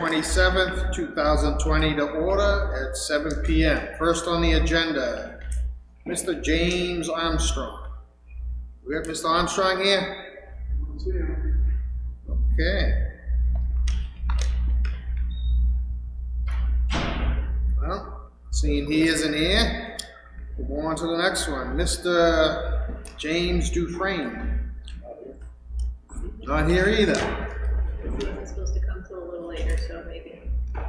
27th, 2020 to order at 7 p.m. First on the agenda, Mr. James Armstrong. We have Mr. Armstrong here? Okay. Well, seeing he isn't here, we'll go on to the next one. Mr. James Dufresne. Not here either. He wasn't supposed to come till a little later, so maybe. A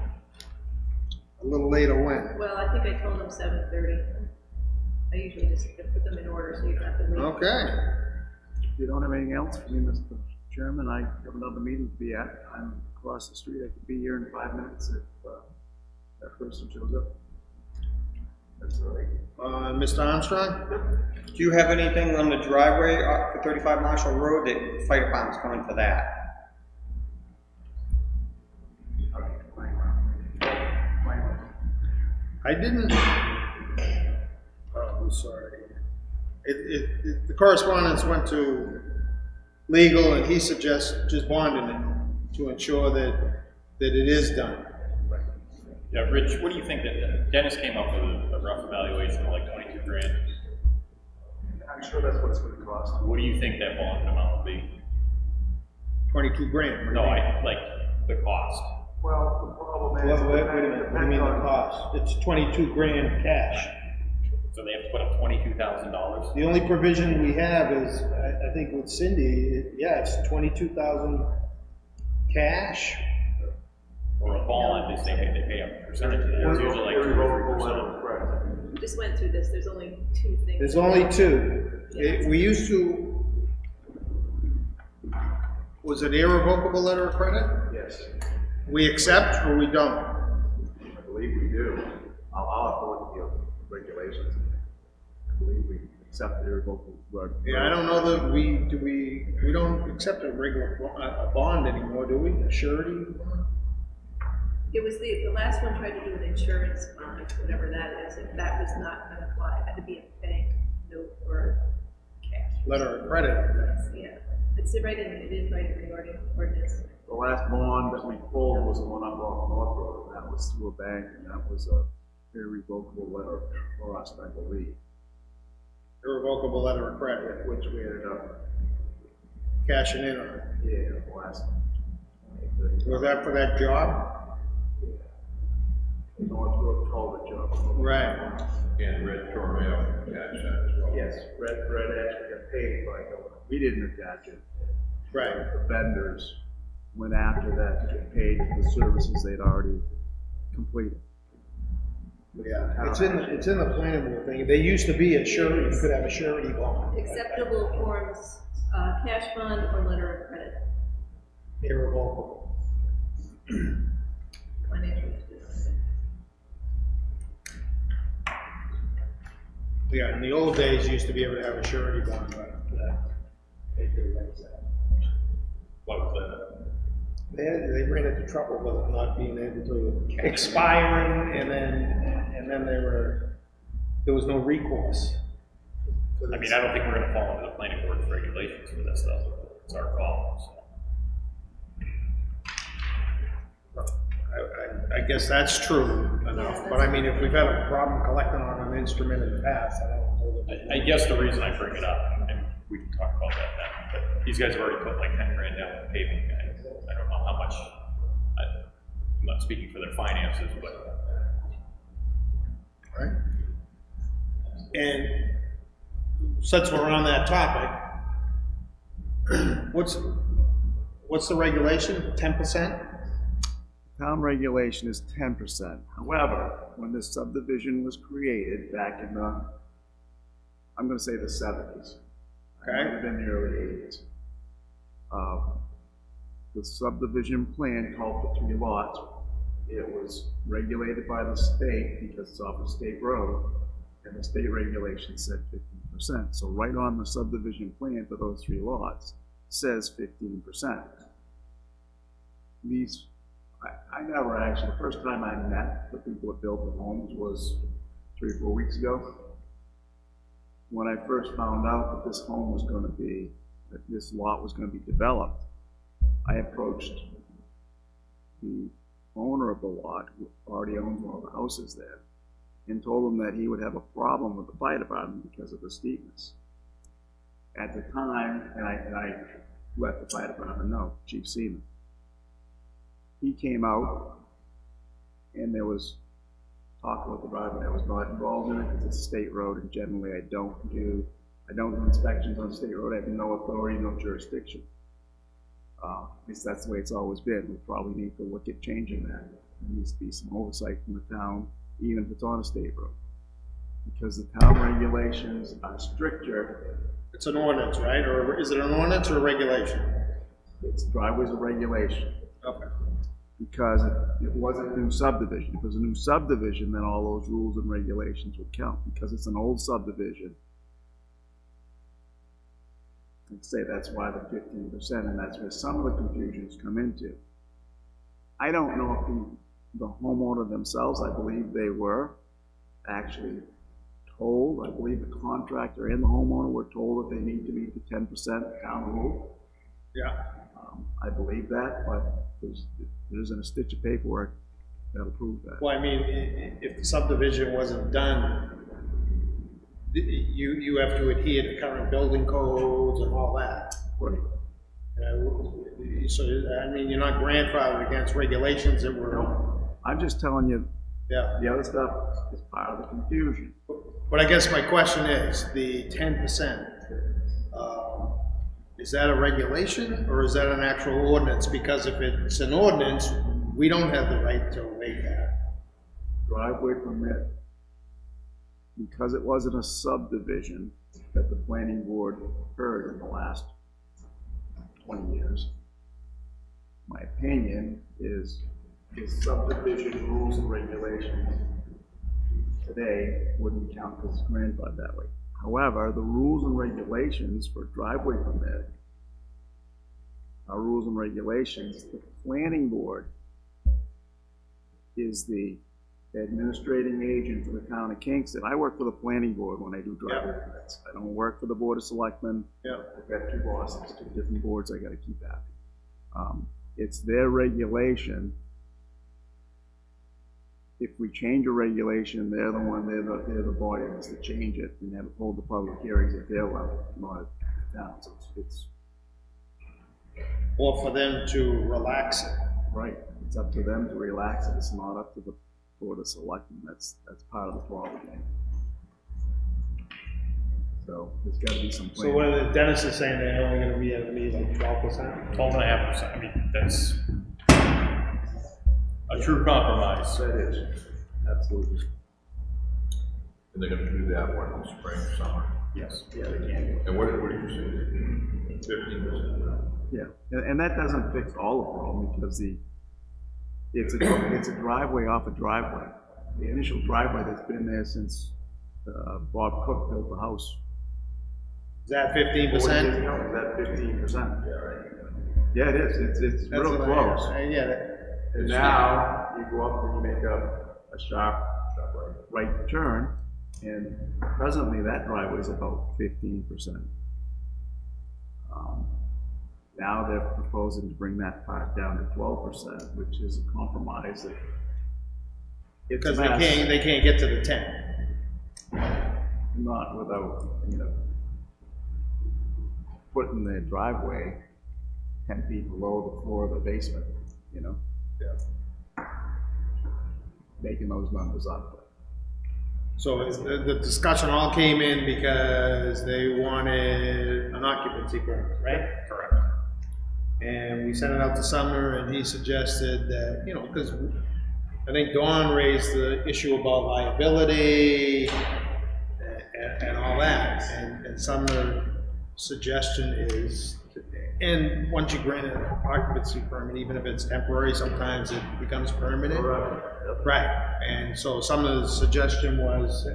little later when? Well, I think I told him 7:30. I usually just put them in order so you don't have to wait. Okay. If you don't have anything else for me, Mr. Chairman, I have another meeting to be at. I'm across the street. I could be here in 5 minutes if that person shows up. That's all right. Mr. Armstrong? Do you have anything on the driveway for 35 Marshall Road? The fire department's coming for that. I didn't. Oh, I'm sorry. The correspondence went to legal, and he suggests just bonding it to ensure that it is done. Yeah, Rich, what do you think that Dennis came up with a rough evaluation of like 22 grand? I'm sure that's what it's going to cost. What do you think that bond amount will be? 22 grand. No, I like the cost. Well, the problem is, Wait a minute. What do you mean the cost? It's 22 grand cash. So they have to put up $22,000. The only provision we have is, I think with Cindy, it's 22,000 cash. Or a bond, they pay a percentage of that. It's usually like 2 or 3%. We just went through this, there's only two things. There's only two. Yeah. We used to, was it irrevocable letter of credit? yes, We accept or we don't? I believe we do. I'll have to look at the regulations. I believe we accept the irrevocable. Yeah, I don't know that we don't accept a regular a bond anymore, do we? A surety? It was the last one tried to do an insurance bond, whatever that is, and that was not gonna apply. It had to be a bank note or cash. Letter of credit, I think. Yeah, it is right in the ordinance. The last bond that we pulled was the one up off North Road, and that was through a bank, and that was a irrevocable letter for us, I believe, Irrevocable letter of credit, which we ended up, cashing in on. the last. Was that for that job? North Road culvert job. Right. And Red Tornado, yeah, as well. Yes, Red actually got paid by, we didn't attach it. Right. The vendors went after that to get paid for the services they'd already completed. Yeah, it's in the planning board thing. There used to be a surety, you could have a surety bond. Acceptable forms, cash bond or letter of credit. Irrevocable. Financial institution. Yeah, in the old days, you used to be able to have a surety bond, but they did that. What was that? They ran into trouble with it not being able to expiring, and then there was no recourse. I mean, I don't think we're gonna fall into the planning board's regulations for this stuff. It's our call, so. I guess that's true enough, but I mean, if we've had a problem collecting on an instrument in the past, I don't know that. I guess the reason I bring it up, and we can talk about that then, but these guys have already put like 10 grand down on paving. I don't know how much, I'm not speaking for their finances, but. Right. And since we're on that topic, what's the regulation? 10%? Town regulation is 10%. However, when this subdivision was created back in the, I'm gonna say the 70s. Okay. Might have been the early 80s. The subdivision plan called for 3 lots. It was regulated by the state because it's off a state road, and the state regulation said 15%. So right on the subdivision plan for those 3 lots says 15%. I never actually, the first time I met the people that built the homes was 3 or 4 weeks ago. When I first found out that this home was going to be, that this lot was going to be developed, I approached the owner of the lot, who already owns one of the houses there, and told him that he would have a problem with the fire department because of the steepness. At the time, and I let the fire department know, Chief Seaman. He came out, and there was talk about the driveway. I was not involved in it because it's a state road, and generally I don't do inspections on state road. I have no authority, no jurisdiction. At least that's the way it's always been. We probably need to look at changing that. There needs to be some oversight from the town, even if it's on a state road. Because the town regulations are stricter. It's an ordinance, right? Or is it an ordinance or a regulation? It's driveways a regulation. Okay. Because it wasn't a new subdivision. If it was a new subdivision, then all those rules and regulations would count. Because it's an old subdivision, I'd say that's why the 15%, and that's where some of the confusions come into. I don't know if the homeowner themselves, I believe they were actually told, I believe the contractor and the homeowner were told that they need to meet the 10% town rule. Yeah. I believe that, but there isn't a stitch of paperwork that'll prove that. Well, I mean, if the subdivision wasn't done, you have to adhere to current building codes and all that. Right. So, I mean, you're not grandfathered against regulations that were. I'm just telling you, Yeah. the other stuff is part of the confusion. But I guess my question is, the 10%, is that a regulation or is that an actual ordinance? Because if it's an ordinance, we don't have the right to make that. Driveway permit, because it wasn't a subdivision that the planning board heard in the last 20 years, my opinion is subdivision rules and regulations today wouldn't count as grandfathered that way. However, the rules and regulations for driveway permit are rules and regulations. The planning board is the administrating agent for the town of Kingston. I work for the planning board when I do driveway permits. I don't work for the board of selectmen. Yeah. I've got two bosses, two different boards I gotta keep happy. It's their regulation. If we change a regulation, they're the body that's to change it and have hold the public hearings at their level, not at the town. So it's Or for them to relax it. right. It's up to them to relax it. It's not up to the board of selectmen. That's part of the problem. So there's gotta be some So plan. what the Dennis is saying, they're only gonna be at a meeting like 12%? 12.5%, I mean, that's a true compromise. That is, absolutely. And they're gonna do that one in spring, summer. Yes, yeah, they can. And what did you say? 15%? Yeah, and that doesn't fix all of the problem because it's a driveway off a driveway. The initial driveway that's been there since Bob Cook built the house. Is that 40 years 15%? ago. Is that 15%? Yeah, right. Yeah, it is. It's That's real what close. I get it. And now you go up and you make a sharp right turn, and presently that driveway is about 15%. Now they're proposing to bring that part down to 12%, which is a compromise that it's Because a mess. they can't get to the 10. Not without, putting their driveway 10 feet below the floor of the basement, Yeah. making those numbers up. So the discussion all came in because they wanted an occupancy permit, right? Correct. And we sent it out to Sumner, and he suggested that, because I think Dawn raised the issue about liability and all that, and Sumner's suggestion is, and once you grant an occupancy permit, even if it's temporary, sometimes it becomes permanent. Right, and so Sumner's suggestion was,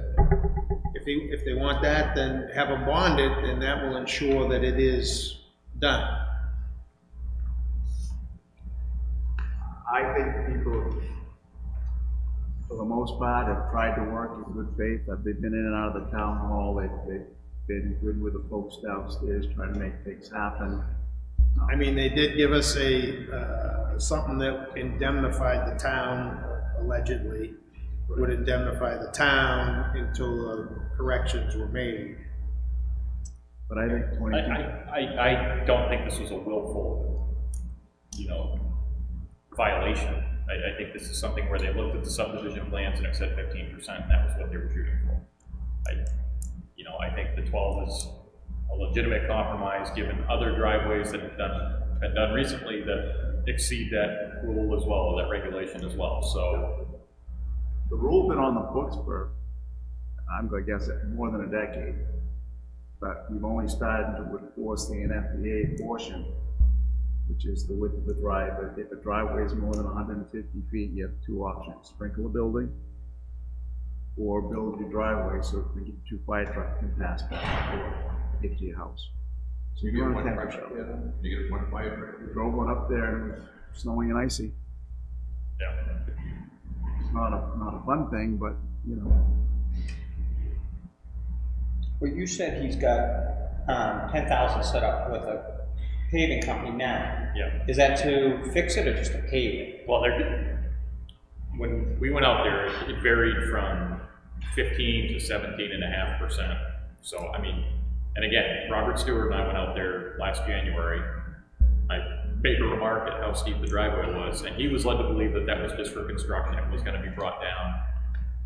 if they want that, then have them bonded, and that will ensure that it is done. I think people, for the most part, have tried to work in good faith. They've been in and out of the town hall. They've been good with the folks downstairs, trying to make things happen. I mean, they did give us something that indemnified the town, allegedly, would indemnify the town until the corrections were made. But I think 22. I don't think this was a willful, violation. I think this is something where they looked at the subdivision plans and it said 15%, and that was what they were shooting for. I think the 12 is a legitimate compromise, given other driveways that have been done recently that exceed that rule as well, that regulation as well, so. The rule's been on the books for, I'm gonna guess, more than a decade. But we've only started to enforce the NFPA portion, which is the width of the driveway. If a driveway is more than 150 feet, you have two options: sprinkle a building, or build your driveway so that two fire trucks can pass back and forth to get to your house. So You you're get on one a fire temperature. truck, yeah, you get one fire truck. We drove one up there and it was snowing and icy. Yeah. It's not a fun thing, but Well, you said he's got, 10,000 set up with a paving company now. Yeah. Is that to fix it or just to pave it? Well, when we went out there, it varied from 15 to 17.5%. So, and again, Robert Stewart and I went out there last January. I made a remark at how steep the driveway was, and he was led to believe that that was just for construction. It was gonna be brought down,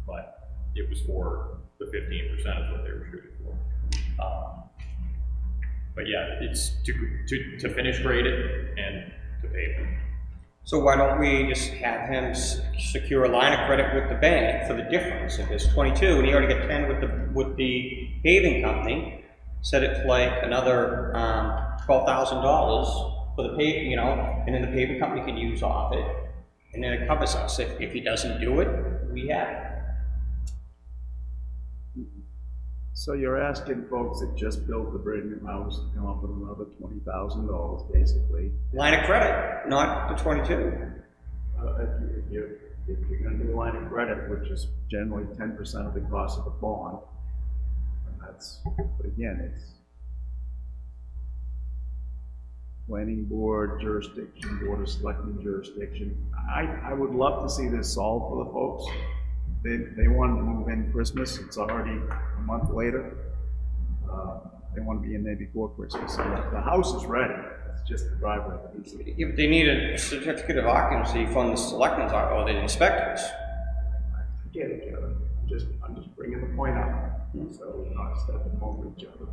but it was for the 15% is what they were shooting for. But yeah, it's to finish grade it and to pave it. So why don't we just have him secure a line of credit with the bank for the difference? If it's 22 and he already got 10 with the paving company, set it for like another $12,000 for the pave, and then the paving company can use off it, and then it covers us. If he doesn't do it, we have it. so you're asking folks that just built the brand new house to come up with another $20,000 basically. Line of credit, not the 22. If you're gonna do a line of credit, which is generally 10% of the cost of the bond, but again, it's planning board jurisdiction, board of selectmen jurisdiction. I would love to see this solved for the folks. They want to move in Christmas, it's already a month later. They want to be in there before Christmas. So the house is ready, it's just the driveway that needs to be. If they need a certificate of occupancy from the selectmen's or the inspectors. I get it, Kevin. I'm just bringing the point up, so we're not stepping over each other.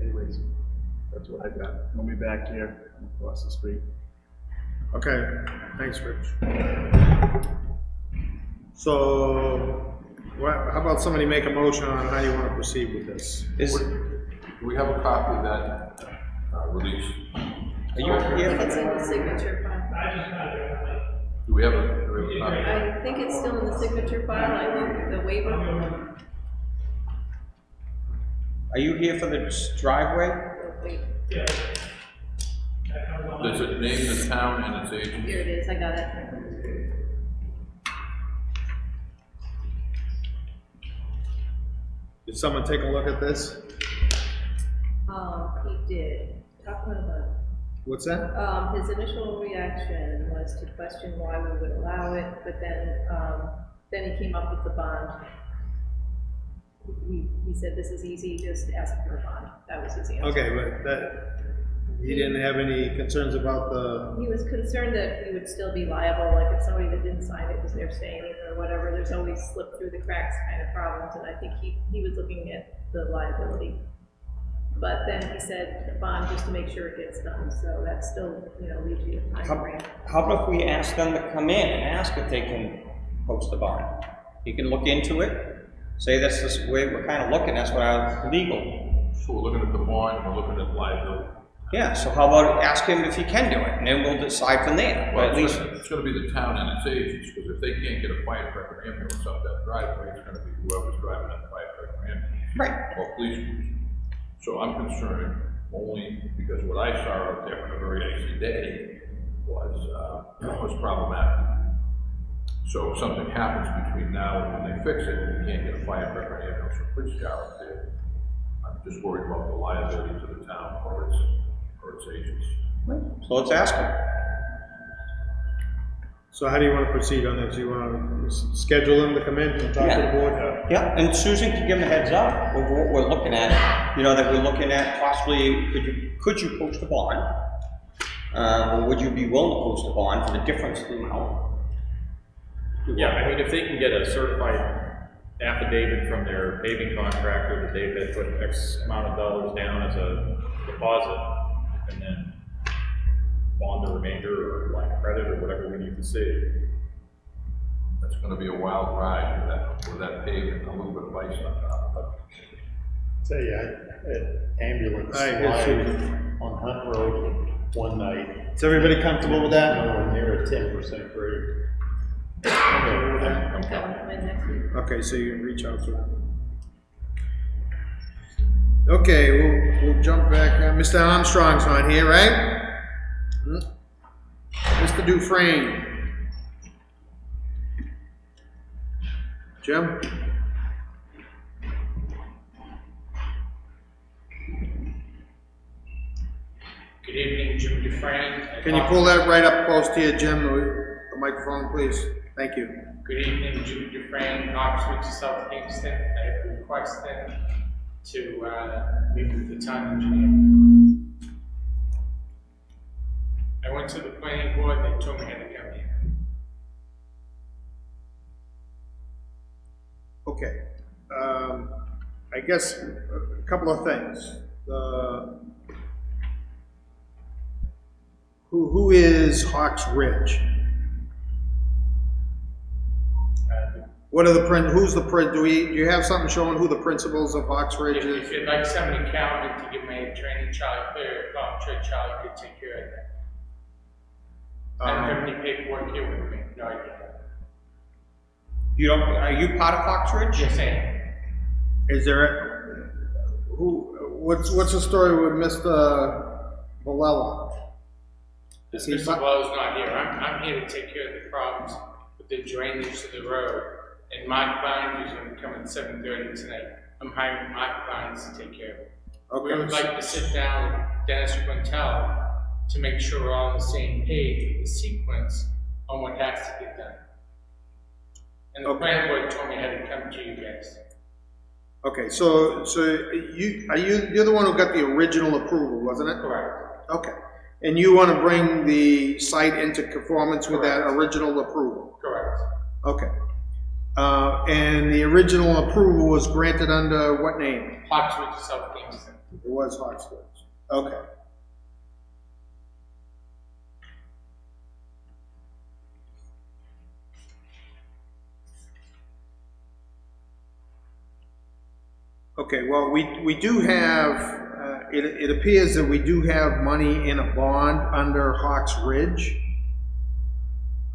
Anyways, that's what I got. We'll be back here across the street. Okay, thanks, Rich. So, how about somebody make a motion on how you want to proceed with this? Do we have a copy of that release? Are you here for It's in the signature file. Do we have a copy? I think it's still in the signature file, I think the waiver. Are you here for the driveway? Oh, wait, Does it name the town and its agent? here it is, I got it. Did someone take a look at this? He did. Talk about it. What's that? His initial reaction was to question why we would allow it, but then he came up with the bond. He said, this is easy, just ask for a bond. That was his answer. Okay, but he didn't have any concerns about the, He was concerned that we would still be liable, like if somebody that didn't sign it was there staying or whatever, there's always slip through the cracks kind of problems, and I think he was looking at the liability. But then he said a bond just to make sure it gets done, so that still, leaves you a time frame. How about if we ask them to come in and ask if they can post a bond? You can look into it, say that's the way we're kind of looking, that's what our legal. So we're looking at the bond, we're looking at liability. Yeah, so how about ask him if he can do it, and then we'll decide from there, but at least. It's gonna be the town and its agents, because if they can't get a fire truck or ambulance up that driveway, it's gonna be whoever's driving that fire truck or ambulance. Right. Or police cruiser. So I'm concerned only because what I saw out there on a very icy day was problematic. So if something happens between now and when they fix it, and you can't get a fire truck or ambulance or police car up there, I'm just worried about the liability to the town or its agents. So let's ask him. So how do you want to proceed on this? You want to schedule them to come in and talk to the board? Yeah, and Susan can give him a heads up of what we're looking at, that we're looking at possibly, could you post a bond? Or would you be willing to post a bond for the difference in the amount? Yeah, I mean, if they can get a certified affidavit from their paving contractor that they had put X amount of dollars down as a deposit, and then bond the remainder or line of credit or whatever we need to see. That's gonna be a wild ride with that pavement, a little bit of ice on top. Tell you, I had ambulance All right, here's slide Susan. on Hunt Road one night, Is everybody comfortable with that? nowhere near a 10% grade. Have them come in next week. Okay, so you can reach out to them. Okay, we'll jump back. Mr. Armstrong's on here, right? Mr. Dufresne. Jim? Good evening, Jim Dufresne. Can you pull that right up close to you, Jim, the microphone, please? Thank you. Good evening, Jim Dufresne, Oxford, South Kingston. I have requested to meet with the town engineer. I went to the planning board, they told me how to come here. Okay. I guess a couple of things. Who is Hawks Ridge? What are who's the do you have something showing who the principals of Hawks Ridge is? If you'd like somebody counted to give my attorney, Charlie Clear, I'm sure Charlie could take care of that. I don't have any paperwork here with me, no, I don't. Are you part of Fox Ridge? Just saying. Is there what's the story with Mr. Valella? Is he Mr. Blow's not here. I'm here to take care of the problems with the drainage to the road. And Mark Barnes is going to come at 7:30 tonight. I'm hiring Mark Barnes to take care of it. Okay. We would like to sit down with Dennis Quintel to make sure we're all on the same page with the sequence on what has to get done. And the planning board told me how to come to you guys. Okay, so you're the one who got the original approval, wasn't it? Correct. Okay. And you want to bring the site into conformance with that Correct. original approval? Correct. Okay. And the original approval was granted under what name? Oxford, South Kingston. It was Hawks Ridge. Okay. Okay, well, we do have, it appears that we do have money in a bond under Hawks Ridge.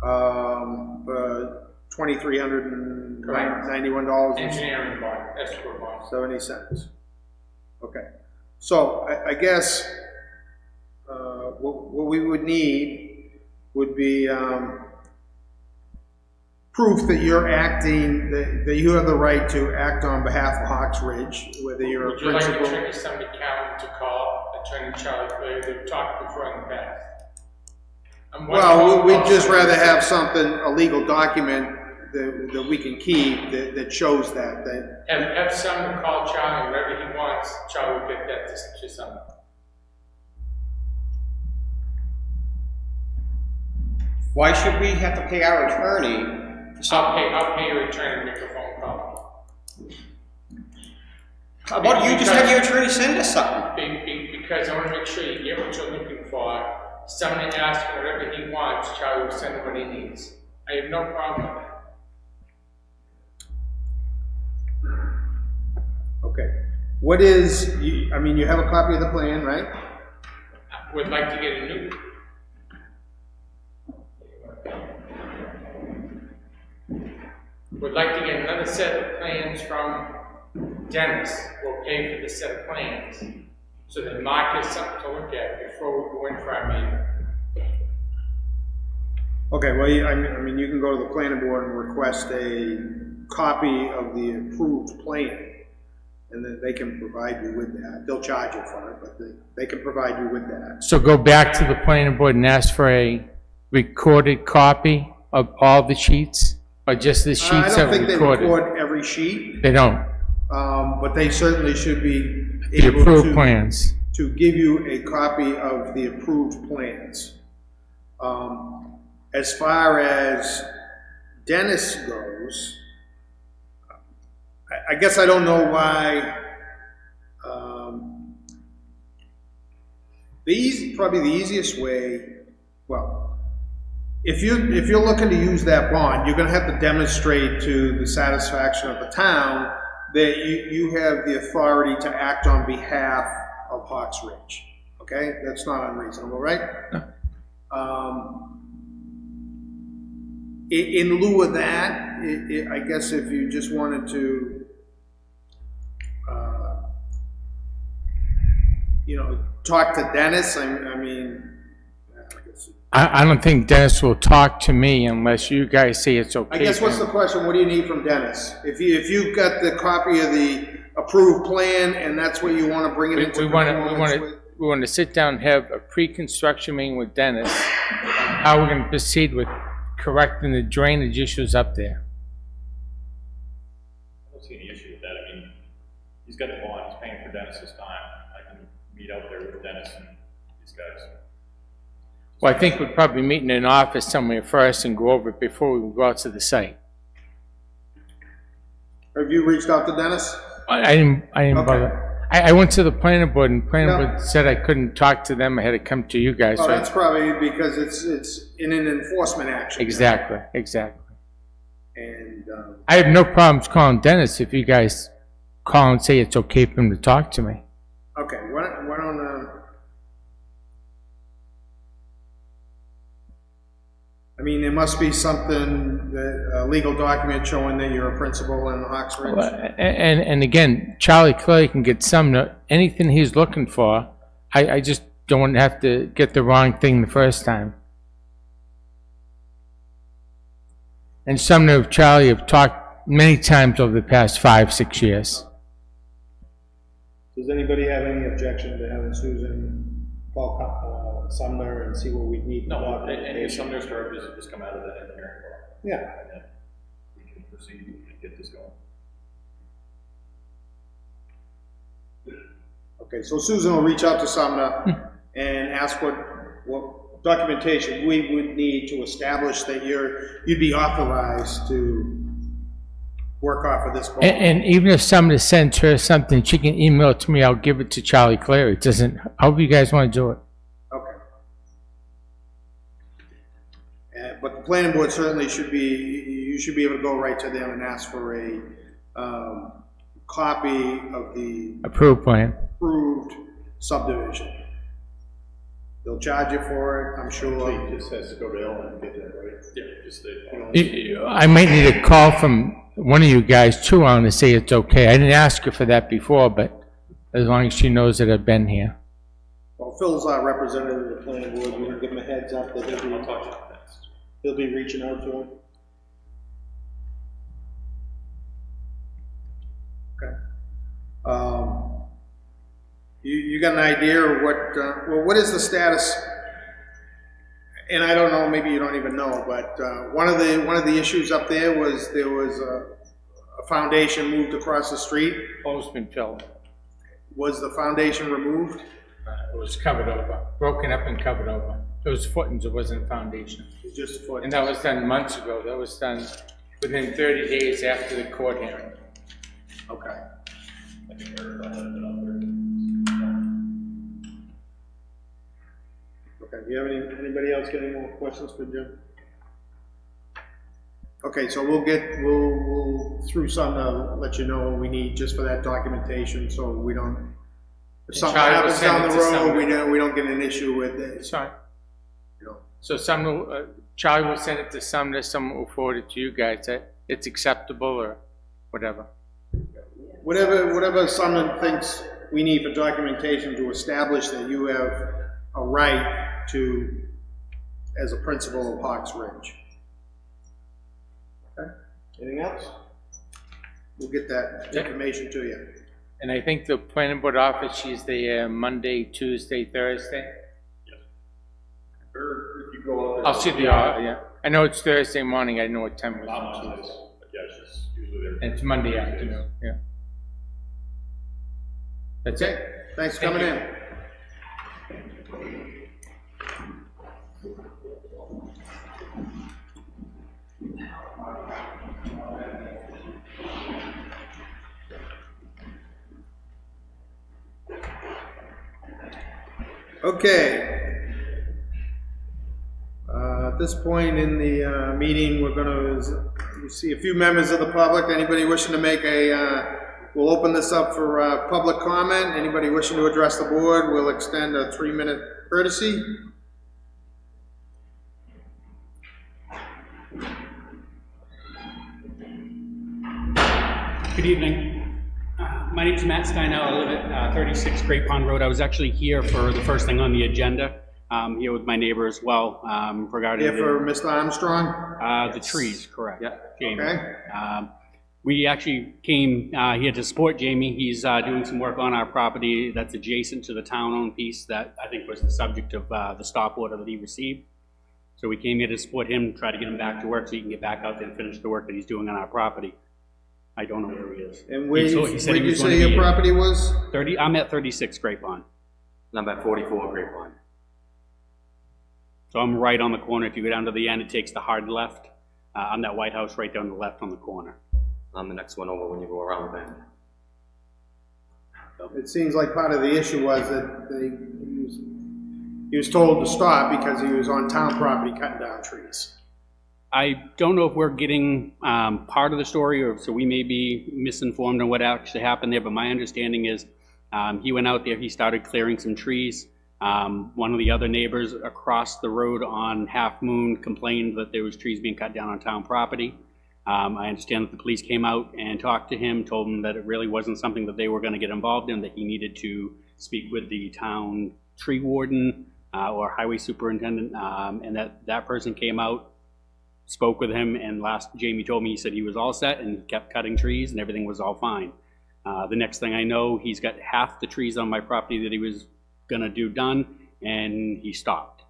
$2,391. Engineering bond, escrow bond. 70 cents. Okay. So I guess what we would need would be proof that you're acting, that you have the right to act on behalf of Hawks Ridge, whether you're a Would you like principal. Attorney somebody Cowan to call Attorney Charlie Clear? They've talked before in the past. Well, we'd just rather have something, a legal document that we can keep that shows that. Have someone call Charlie, whatever he wants, Charlie will get that to someone. Why should we have to pay our attorney? I'll pay your attorney to make a phone call. How about you just have your attorney send us something? Because I want to make sure you get what you're looking for. Somebody asks him whatever he wants, Charlie will send him what he needs. I have no problem with that. Okay. What is, I mean, you have a copy of the plan, right? I would like to get a new. Would like to get another set of plans from Dennis. We'll pay for the set of plans. So that Mark has something to look at before we go in for our meeting. Okay, well, I mean, you can go to the planning board and request a copy of the approved plan. And then they can provide you with that. They'll charge you for it, but they can provide you with that. So go back to the planning board and ask for a recorded copy of all the sheets, or just the I sheets don't that think were they recorded? record every sheet, They don't, but they certainly should be the able approved plans. to give you a copy of the approved plans. As far as Dennis goes, I guess I don't know why, probably the easiest way, well, if you're looking to use that bond, you're gonna have to demonstrate to the satisfaction of the town that you have the authority to act on behalf of Hawks Ridge, okay? That's not unreasonable, right? In lieu of that, I guess if you just wanted to, talk to Dennis, I mean, I don't think Dennis will talk to me unless you guys say it's okay. I guess what's the question, what do you need from Dennis? If you've got the copy of the approved plan and that's what you want to bring it into We want to sit down and have a pre-construction meeting with Dennis, how we're gonna proceed with correcting the drainage issues up there. I don't see any issue with that. I mean, he's got the bond, he's paying for Dennis's time. I can meet out there with Dennis and these guys. Well, I think we'd probably meet in an office somewhere first and go over it before we go out to the site. Have you reached out to Dennis? I didn't Okay. bother. I went to the planning board and the planning Yeah. board said I couldn't talk to them, I had to come to you guys. Oh, so that's probably because it's in an enforcement action. Exactly. And, I have no problems calling Dennis if you guys call and say it's okay for him to talk to me. okay, why don't, I mean, there must be something, a legal document showing that you're a principal in Hawks Ridge. And again, Charlie Clay can get anything he's looking for. I just don't want to have to get the wrong thing the first time. And Sumner and Charlie have talked many times over the past 5-6 years. Does anybody have any objection to having Susan call Sumner and see what we need? No, any of Sumner's charges just come out of that engineering part. Yeah. And then we can proceed and get this going. Okay, so Susan will reach out to Sumner and ask what documentation we would need to establish that you'd be authorized to work off of this bond. And even if somebody sends her something, she can email it to me, I'll give it to Charlie Clary. It doesn't, however you guys want to do it. Okay. But the planning board certainly you should be able to go right to them and ask for a copy of the Approved plan. approved subdivision. They'll charge you for it, I'm sure. He just has to go to Ellen and get that, right? Yeah, just the, I might need a call from one of you guys too on to say it's okay. I didn't ask her for that before, but as long as she knows that I've been here. Well, Phil's our representative of the planning board, we can give him a heads up that I'll talk to him next. he'll be reaching out to him. Okay. You got an idea of what is the status? And I don't know, maybe you don't even know, but one of the issues up there was a foundation moved across the street. Hole's been filled. Was the foundation removed? It was covered over, broken up and covered over. It was footings, it wasn't a foundation. Just a foot. And that was done months ago. That was done within 30 days after the court hearing. Okay. I think we're out there. Okay, do you have anybody else got any more questions for Jim? Okay, so we'll through some, let you know what we need just for that documentation, so we don't, if something Charlie will happens send down it the to road, somebody. we don't get an issue with it. Sorry. You know. So Charlie will send it to someone will forward it to you guys, that it's acceptable or whatever. Whatever someone thinks we need for documentation to establish that you have a right to, as a principal of Hawks Ridge. Okay, anything else? We'll get that information to you. And I think the planning board office, she's there Monday, Tuesday, Thursday. Or if you go out there. I'll see the, yeah. I know it's Thursday morning, I know what time it Not is. Mondays, but yeah, she's usually there. And it's Monday afternoon, yeah. That's it. Thanks for coming in. Okay. At this point in the meeting, we're gonna see a few members of the public. Anybody wishing to make we'll open this up for public comment. Anybody wishing to address the board, we'll extend a 3-minute courtesy. Good evening. My name is Matt Steinow. I live at 36 Great Pond Road. I was actually here for the first thing on the agenda, here with my neighbor as well, regarding Here for Mr. Armstrong? the trees, correct. Yeah. Jamie. Okay. We actually came here to support Jamie. He's doing some work on our property that's adjacent to the town-owned piece that I think was the subject of the stop order that he received. So we came here to support him, try to get him back to work so he can get back out there and finish the work that he's doing on our property. I don't know where he is. And where He you said he was say gonna your be property was? 30, I'm at 36 Great Pond. And I'm at 44 Great Pond. So I'm right on the corner. If you go down to the end, it takes the hard left. I'm that white house right down the left on the corner. I'm the next one over when you go around the bend. It seems like part of the issue was that he was told to stop because he was on town property cutting down trees. I don't know if we're getting part of the story, or so we may be misinformed on what actually happened there, but my understanding is he went out there, he started clearing some trees. One of the other neighbors across the road on Half Moon complained that there was trees being cut down on town property. I understand that the police came out and talked to him, told him that it really wasn't something that they were going to get involved in, that he needed to speak with the town tree warden or highway superintendent, and that person came out, spoke with him, and Jamie told me, he said he was all set and kept cutting trees and everything was all fine. The next thing I know, he's got half the trees on my property that he was gonna do done, and he stopped.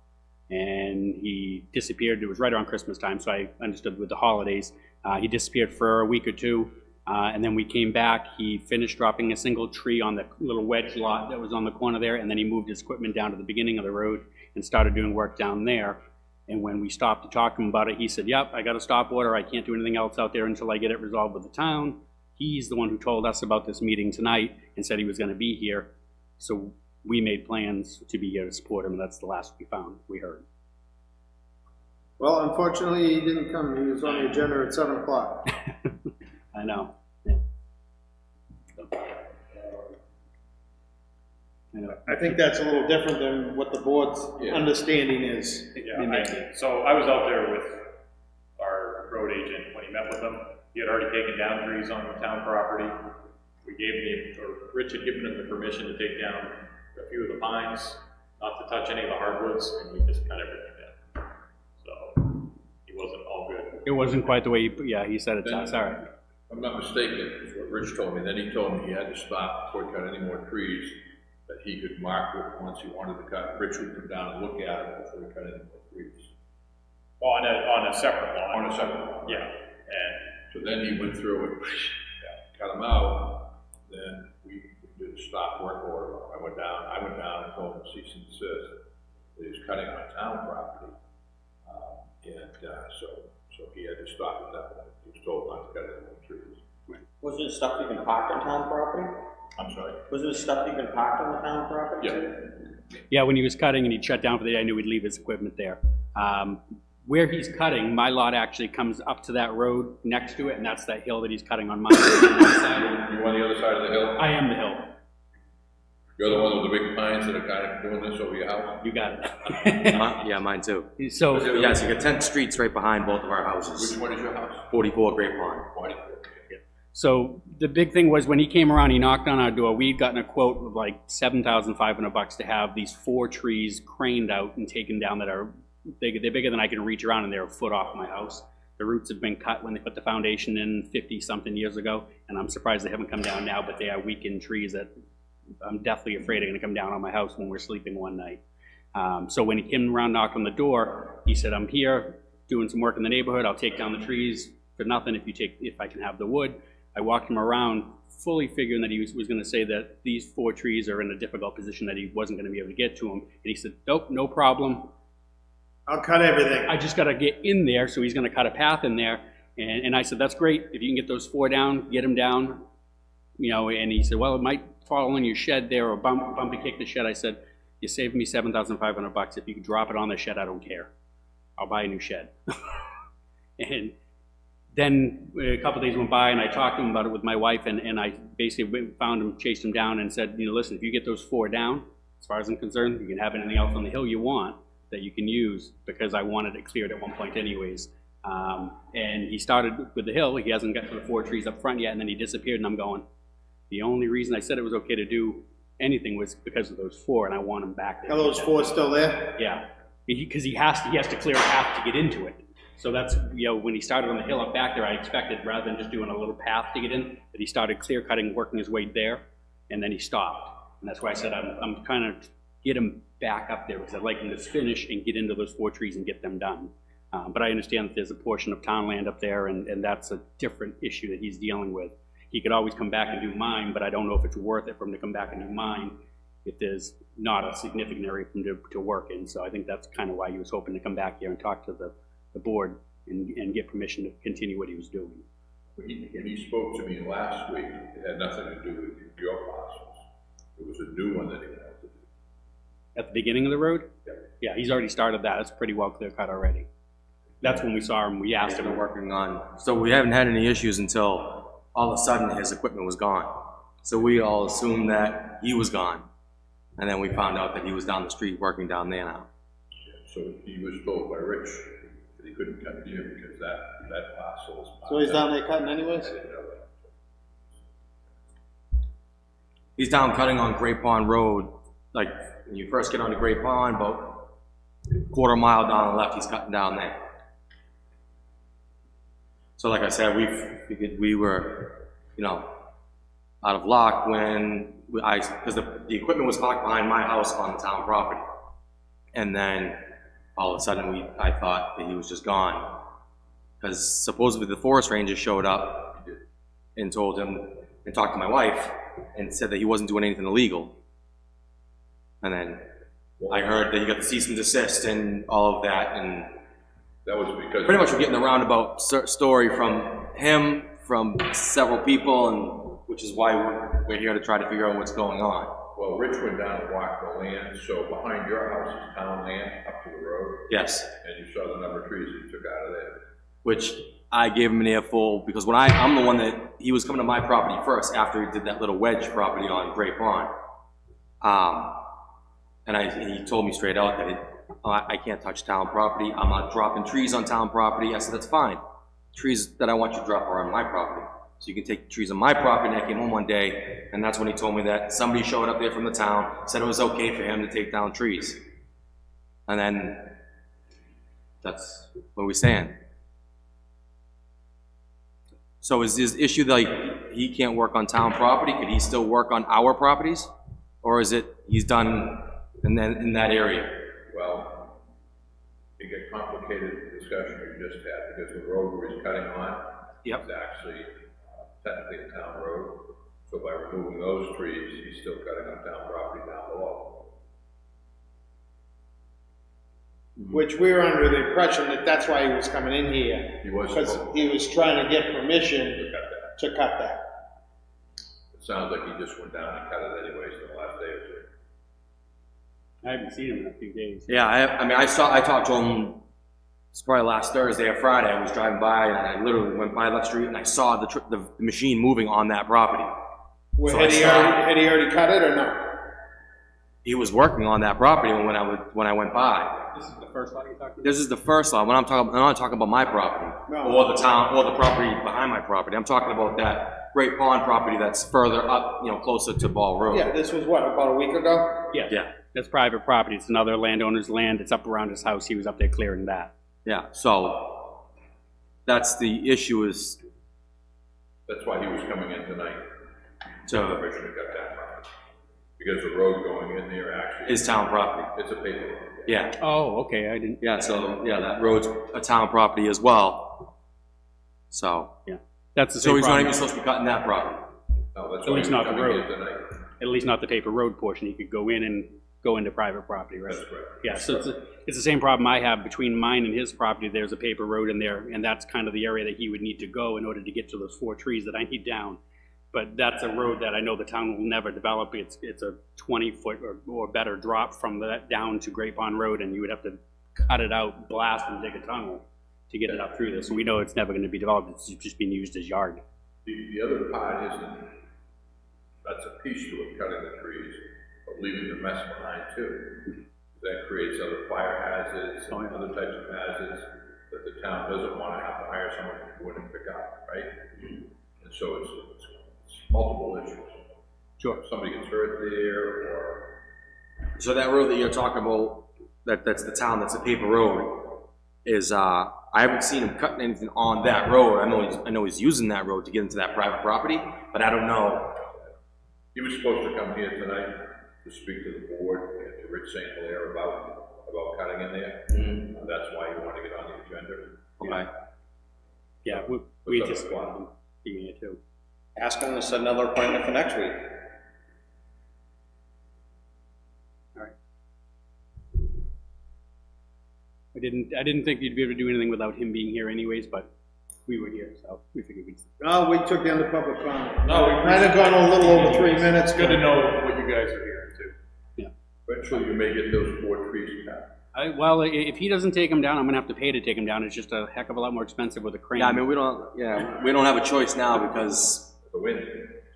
And he disappeared. It was right around Christmas time, so I understood with the holidays. He disappeared for a week or two, and then we came back. He finished dropping a single tree on the little wedge lot that was on the corner there, and then he moved his equipment down to the beginning of the road and started doing work down there. And when we stopped to talk to him about it, he said, yep, I got a stop order. I can't do anything else out there until I get it resolved with the town. He's the one who told us about this meeting tonight and said he was gonna be here. So we made plans to be here to support him, and that's the last we heard. Well, unfortunately, he didn't come. He was on the agenda at 7 o'clock. I know. Yeah. I know. I think that's a little different than what the board's understanding is. Yeah, so I was out there with our road agent when he met with them. He had already taken down trees on the town property. Rich had given him the permission to take down a few of the pines, not to touch any of the hardwoods, and we just cut everything down. So he wasn't all good. It wasn't quite the way he said it to us. All right. If I'm not mistaken, is what Rich told me. Then he told me he had to stop before he cut any more trees, that he could mark it once he wanted to cut. Rich would come down and look at it before he cut any more trees. Well, on a separate lot. On a separate lot. Yeah, and So then he went through it, cut them out, then we did a stop work order. I went down and told him to cease and desist, that he was cutting my town property. So he had to stop at that point. He was told not to cut any more trees. Was there stuff even parked on town property? I'm sorry? Was there stuff even parked on the town property? Yeah. Yeah, when he was cutting and he'd shut down for the day, I knew he'd leave his equipment there. Where he's cutting, my lot actually comes up to that road next to it, and that's that hill that he's cutting on my side. You on the other side of the hill? I am the hill. You're the one with the big pines that are kind of doing this over your house? You got it. Yeah, mine too. So, Yes, you got 10 streets right behind both of our houses. Which one is your house? 44 Great Pond. 44. so the big thing was when he came around, he knocked on our door. We'd gotten a quote of like $7,500 to have these 4 trees craned out and taken down that are they're bigger than I can reach around, and they're a foot off my house. The roots have been cut when they put the foundation in 50-something years ago, and I'm surprised they haven't come down now, but they are weakened trees that I'm definitely afraid are gonna come down on my house when we're sleeping one night. So when he came around, knocked on the door, he said, I'm here doing some work in the neighborhood, I'll take down the trees for nothing if I can have the wood. I walked him around, fully figuring that he was gonna say that these 4 trees are in a difficult position, that he wasn't gonna be able to get to them. And he said, nope, no problem. I'll cut everything. I just gotta get in there, so he's gonna cut a path in there. And I said, that's great, if you can get those 4 down, get them down. You know, and he said, well, it might fall in your shed there or bumpy kick the shed. I said, you saved me $7,500. If you could drop it on the shed, I don't care. I'll buy a new shed. And then a couple days went by and I talked to him about it with my wife, and I basically found him, chased him down and said, you know, listen, if you get those 4 down, as far as I'm concerned, you can have anything else on the hill you want that you can use, because I wanted it cleared at one point anyways. And he started with the hill. He hasn't got to the 4 trees up front yet, and then he disappeared, and I'm going, the only reason I said it was okay to do anything was because of those 4, and I want them back there. Are those 4 still there? Yeah, because he has to clear a path to get into it. So that's, you know, when he started on the hill up back there, I expected, rather than just doing a little path to get in, that he started clear cutting, working his way there, and then he stopped. And that's why I said I'm trying to get him back up there, because I'd like him to finish and get into those 4 trees and get them done. But I understand that there's a portion of town land up there, and that's a different issue that he's dealing with. He could always come back and do mine, but I don't know if it's worth it for him to come back and do mine if there's not a significant area for him to work in. So I think that's kind of why he was hoping to come back here and talk to the board and get permission to continue what he was doing. When he spoke to me last week, it had nothing to do with your parcels. It was a new one that he wanted to do. At the beginning of the road? Yeah. Yeah, he's already started that. It's pretty well clear cut already. That's when we saw him, we asked He's him. been working on, so we haven't had any issues until all of a sudden his equipment was gone. So we all assumed that he was gone. And then we found out that he was down the street working down there now. So he was told by Rich that he couldn't come here because that parcel is. So he's down there cutting anyways? I didn't know that. He's down cutting on Great Pond Road, like when you first get onto Great Pond, about a quarter mile down the left, he's cutting down there. So like I said, we figured we were, you know, out of luck when because the equipment was parked behind my house on the town property. And then all of a sudden I thought that he was just gone. Because supposedly the forest ranger showed up and told him, and talked to my wife, and said that he wasn't doing anything illegal. And then I heard that he got the cease and desist and all of that, and That was because. pretty much we're getting the roundabout story from him, from several people, and which is why we're here to try to figure out what's going on. Well, Rich went down and walked the land, so behind your house is town land up to the road, Yes, and you saw the number of trees he took out of there. which I gave him an earful, because when I'm the one that, he was coming to my property first after he did that little wedge property on Great Pond. And he told me straight out that I can't touch town property, I'm not dropping trees on town property. I said, that's fine. Trees that I want you to drop are on my property. So you can take trees on my property. And I came home one day, and that's when he told me that somebody showed up there from the town, said it was okay for him to take down trees. And then, that's where we stand. So is his issue like he can't work on town property? Could he still work on our properties? Or is it he's done in that area? Well, it got complicated, the discussion we just had, because the road where he's cutting on Yep. is actually technically a town road. So by removing those trees, he's still cutting on town property down below. Which we were under the impression that that's why he was coming in here. He was Because supposed he was trying to get permission to cut that. to cut that. It sounds like he just went down and cut it anyways in the last day or two. I haven't seen him in a few days. Yeah, I talked to him, it's probably last Thursday or Friday. I was driving by and I literally went by that street and I saw the machine moving on that property. Well, So had I he already cut it or no? He was working on that property when I went by. This is the first lot you're talking about? This is the first lot. I'm not talking about my property, No. or the town, or the property behind my property. I'm talking about that Great Pond property that's further up, you know, closer to Ball Road. Yeah, this was what, about a week ago? Yeah. Yeah. That's private property. It's another landowner's land. It's up around his house. He was up there clearing that. Yeah, so that's the issue is That's why he was coming in tonight. to, Permission to cut that property. Because the road going in there actually. is town property. It's a paper road. Yeah, Oh, okay, I didn't, yeah, so, yeah, that road's a town property as well. So, that's the so same he's not even problem. supposed to be cutting that property. No, that's At why least he was not the coming road. in tonight. At least not the paper road portion, he could go in and go into private property, right? That's correct. Yeah, so it's the same problem I have between mine and his property, there's a paper road in there, and that's kind of the area that he would need to go in order to get to those 4 trees that I need down. But that's a road that I know the town will never develop, it's a 20-foot or better drop from that down to Great Pond Road, and you would have to cut it out, blast and dig a tunnel to get it up through there, so we know it's never gonna be developed, it's just being used as yard. The other part isn't, that's a piece to it, cutting the trees, but leaving the mess behind too. That creates other fire hazards, and other types of hazards that the town doesn't wanna have to hire someone to go in and pick up, right? And so it's multiple issues. Sure. If somebody gets hurt there, or, So that road that you're talking about, that's the town, that's a paper road, is, I haven't seen him cutting anything on that road. I know he's using that road to get into that private property, but I don't know. he was supposed to come here tonight to speak to the board and to Rich St. Hilaire about cutting in there. That's why he wanted to get on the agenda. Okay. Yeah, we just want them being it too. Ask him to set another appointment for next week. I didn't think you'd be able to do anything without him being here anyways, but we were here, so we figured we'd. Oh, we took in the public comment. No, we Might have gone a little over 3 minutes. It's good to know what you guys are hearing too. Eventually, you may get those 4 trees cut. Well, if he doesn't take them down, I'm gonna have to pay to take them down, it's just a heck of a lot more expensive with a crane. Yeah, I mean, we don't have a choice now because, The wind,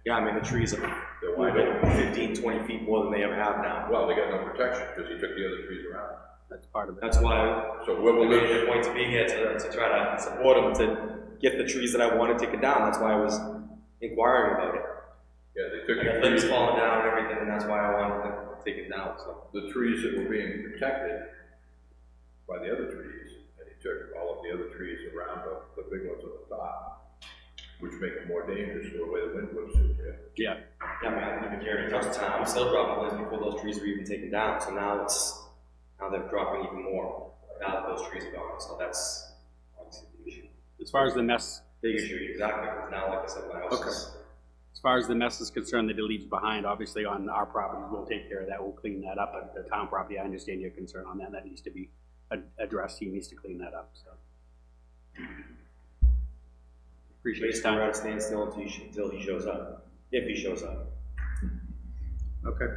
yeah, I mean, the trees are they're wide open. 15, 20 feet more than they ever have now. Well, they got no protection because he took the other trees around. That's part of it. That's why So whoever we made lives, a point to being here to try to support them, to get the trees that I wanted taken down. That's why I was inquiring about it. yeah, they took I got the limbs trees, falling down and everything, and that's why I wanted them taken down, so. the trees that were being protected by the other trees, and he took all of the other trees around the big ones at the top, which make it more dangerous for the way the wind whips through there. Yeah, Yeah, I mean, I didn't even care to touch the town. I'm still dropping limbs before those trees were even taken down, so now they're dropping even more now that those trees are gone, so that's obviously the issue. as far as the mess, Big issue, exactly, because now, like I said, my house is. as far as the mess is concerned that it leaves behind, obviously on our property, we'll take care of that, we'll clean that up, but the town property, I understand your concern on that, that needs to be addressed, he needs to clean that up, so. Appreciate his Basically, we're time. at a standstill until he shows up, if he shows up. Okay,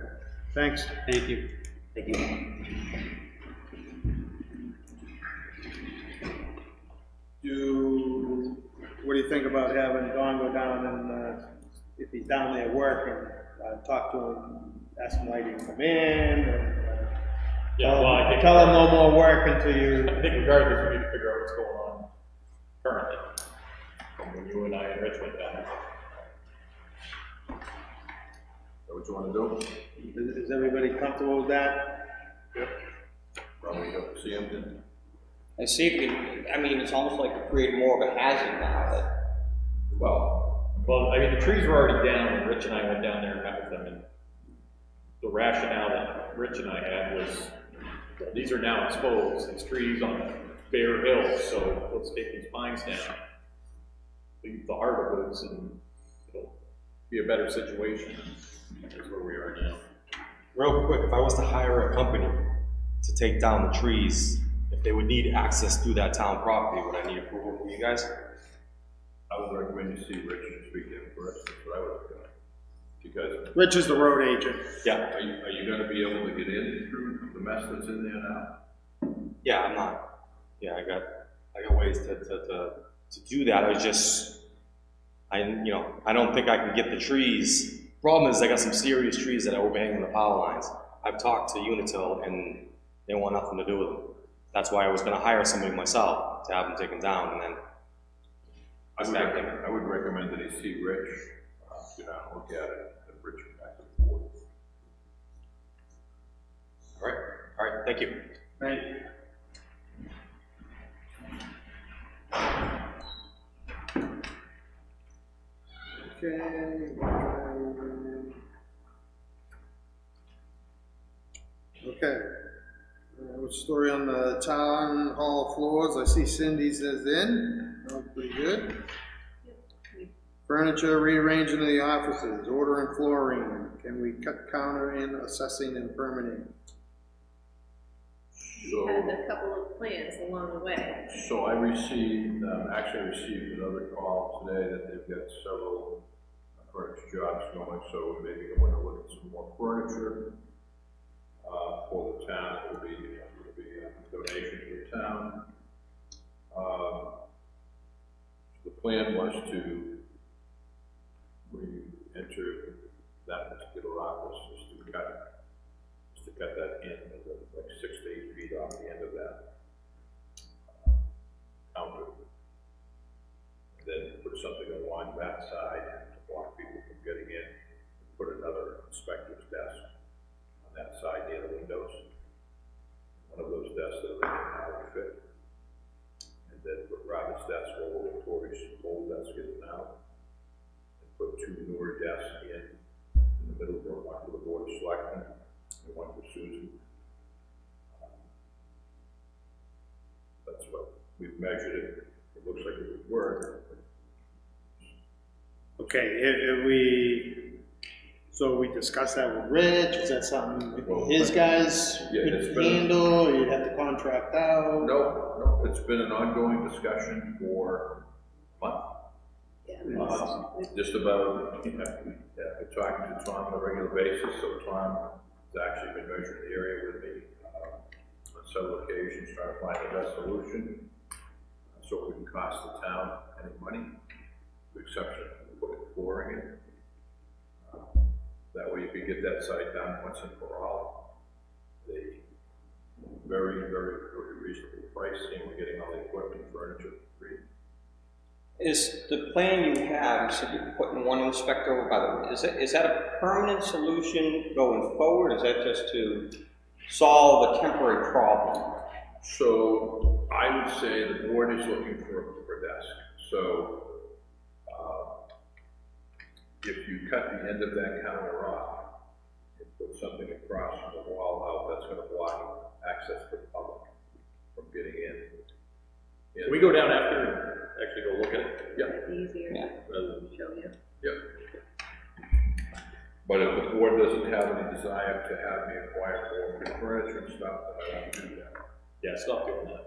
thanks. Thank you. Thank you. What do you think about having Don go down and, if he's down there working, talk to him, ask him why he didn't come in, and, Yeah, well, I think. tell him no more work until you. I think regardless, we need to figure out what's going on currently, from when you and I and Rich went down. So what you wanna do? Is everybody comfortable with that? Probably go to see him then. And see if we, I mean, it's almost like creating more of a hazard now, that Well, I mean, the trees were already down, and Rich and I went down there and met with them, and the rationale that Rich and I had was, well, these are now exposed, these trees on bare hills, so let's take these pines down. Leave the hardwoods, and it'll be a better situation, is where we are now. Real quick, if I was to hire a company to take down the trees, if they would need access through that town property, would I need approval from you guys? I would recommend you see Rich and speak to him first, that's what I would have done. Because, Rich is the road agent. Yeah. are you gonna be able to get in through the mess that's in there now? Yeah, I'm not. Yeah, I got ways to do that. I don't think I can get the trees. Problem is, I got some serious trees that are overhanging the power lines. I've talked to Unitil and they want nothing to do with them. That's why I was gonna hire somebody myself to have them taken down, and then I would recommend that he see Rich, get out and look at it, and Rich back and forth. all right, thank you. Right. Okay. What's the story on the town hall floors? I see Cindy's is in. Oh, pretty good. Furniture rearranging in the offices, ordering flooring. Can we cut counter in assessing and permitting? So, Had a couple of plans along the way. so I received, actually received another call today that they've got several furniture jobs going, so maybe they want to look at some more furniture for the town. It will be a donation to the town. The plan was to re-enter that particular office, just to cut that in, like 6 to 8 feet off the end of that counter. And then put something along that side to block people from getting in. Put another inspector's desk on that side near the windows. One of those desks that are in now would fit. And then put Robert's desk over Tori's old desk in now. And put 2 newer desks in the middle room, one for the board of selectmen and one for Susan. That's what we've measured it. It looks like it would work. Okay, so we discussed that with Rich, is that something his guys Yeah, could it's been- handle, or you'd have to contract out? No, it's been an ongoing discussion for a month. Just about, I've been talking to Tom on a regular basis, so Tom has actually been measuring the area with me on several occasions, trying to find the best solution, so it wouldn't cost the town any money, with the exception of putting flooring in. That way you could get that site done once and for all. The very, very, very reasonable pricing, we're getting all the equipment, furniture free. Is the plan you have, you said you're putting one inspector over by the, is that a permanent solution going forward? Is that just to solve a temporary problem? So I would say the board is looking for a desk. So if you cut the end of that counter off and put something across from the wall out, that's going to block access to the public from getting in. Can we go down after and actually go look at it? Yeah. It'd be easier Yeah. to show you. Yep. But if the board doesn't have any desire to have me acquire more furniture and stuff, then I won't do that. Yeah, stop doing that.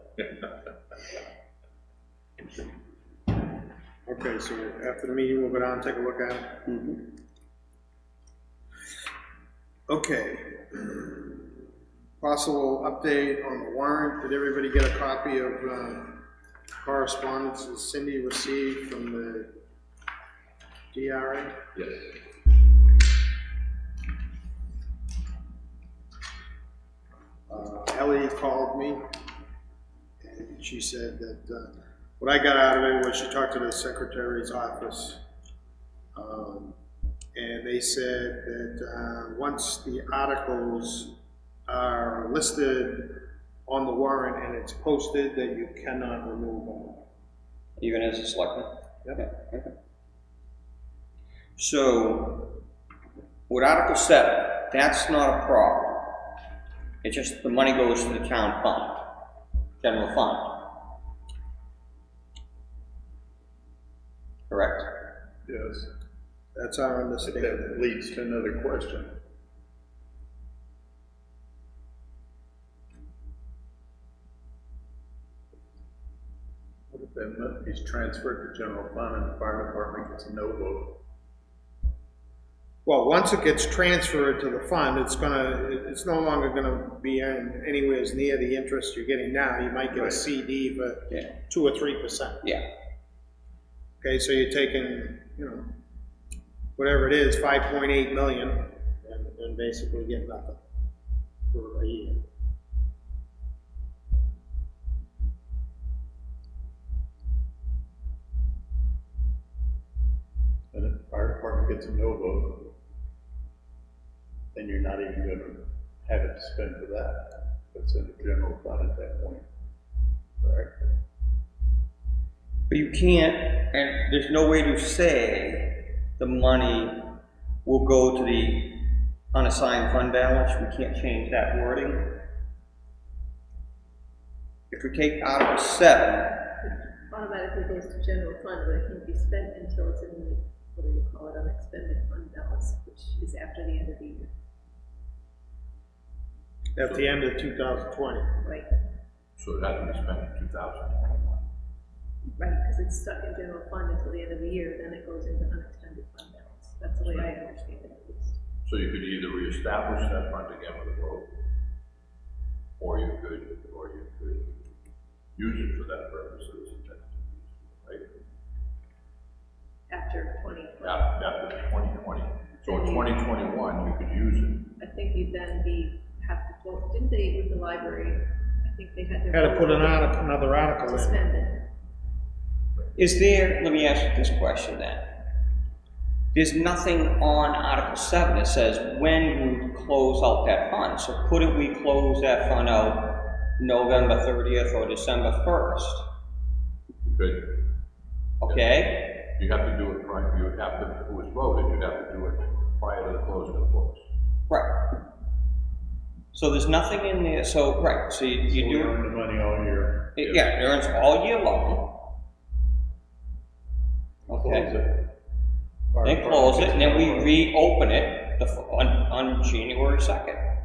Okay, so after the meeting, we'll go down and take a look at it. Mm-hmm. Okay. Possible update on the warrant. Did everybody get a copy of correspondence that Cindy received from the DRA? Yes. Ellie called me, and she said that what I got out of it was she talked to the secretary's office, and they said that once the articles are listed on the warrant and it's posted, that you cannot remove them. Even as a selectman? Yep. Okay. So, with Article 7, that's not a problem. It's just the money goes to the town fund, general fund. Correct? Yes. That's our But understanding. that leads to another question. What if that money is transferred to general fund and the fire department gets a no vote? Well, once it gets transferred to the fund, it's no longer gonna be anywhere near the interest you're getting now. You might get a Right. CD for Yeah. 2 or 3%. Yeah. Okay, so you're taking, whatever it is, 5.8 million, and basically get nothing for a year. And if the fire department gets a no vote, then you're not even gonna have it to spend for that. It's in the general fund at that point, correct? But you can't, and there's no way to say the the money will go to the unassigned fund balance. We can't change that wording. If we take Article 7, It automatically goes to general fund, but it can't be spent until it's in the, what do you call it, unexpended fund balance, which is after the end of the year. At the end of 2020. Right, So it has to be spent in 2021. right, because it's stuck in general fund until the end of the year, then it goes into unexpended fund balance. That's the way I understand it at least. So you could either reestablish that fund again with a vote, or you could use it for that purpose it was intended to be, right? After 2020. After 2020. So in 2021, you could use it. I think you'd then have to vote, didn't they, with the library? I think they had to. Had to vote put another article To in. spend it. is there, let me ask you this question then. There's nothing on Article 7 that says when we would close out that fund. So couldn't we close that fund out November 30th or December 1st? You could. Okay? You have to do it prior, you would have to, if it was voted, you'd have to do it prior to the closing of the books. Right. So there's nothing in there, so, right, so you So we do, earn the money all year. yeah, it earns all year long. Close Okay, it. then close it, and then we reopen it on January 2nd.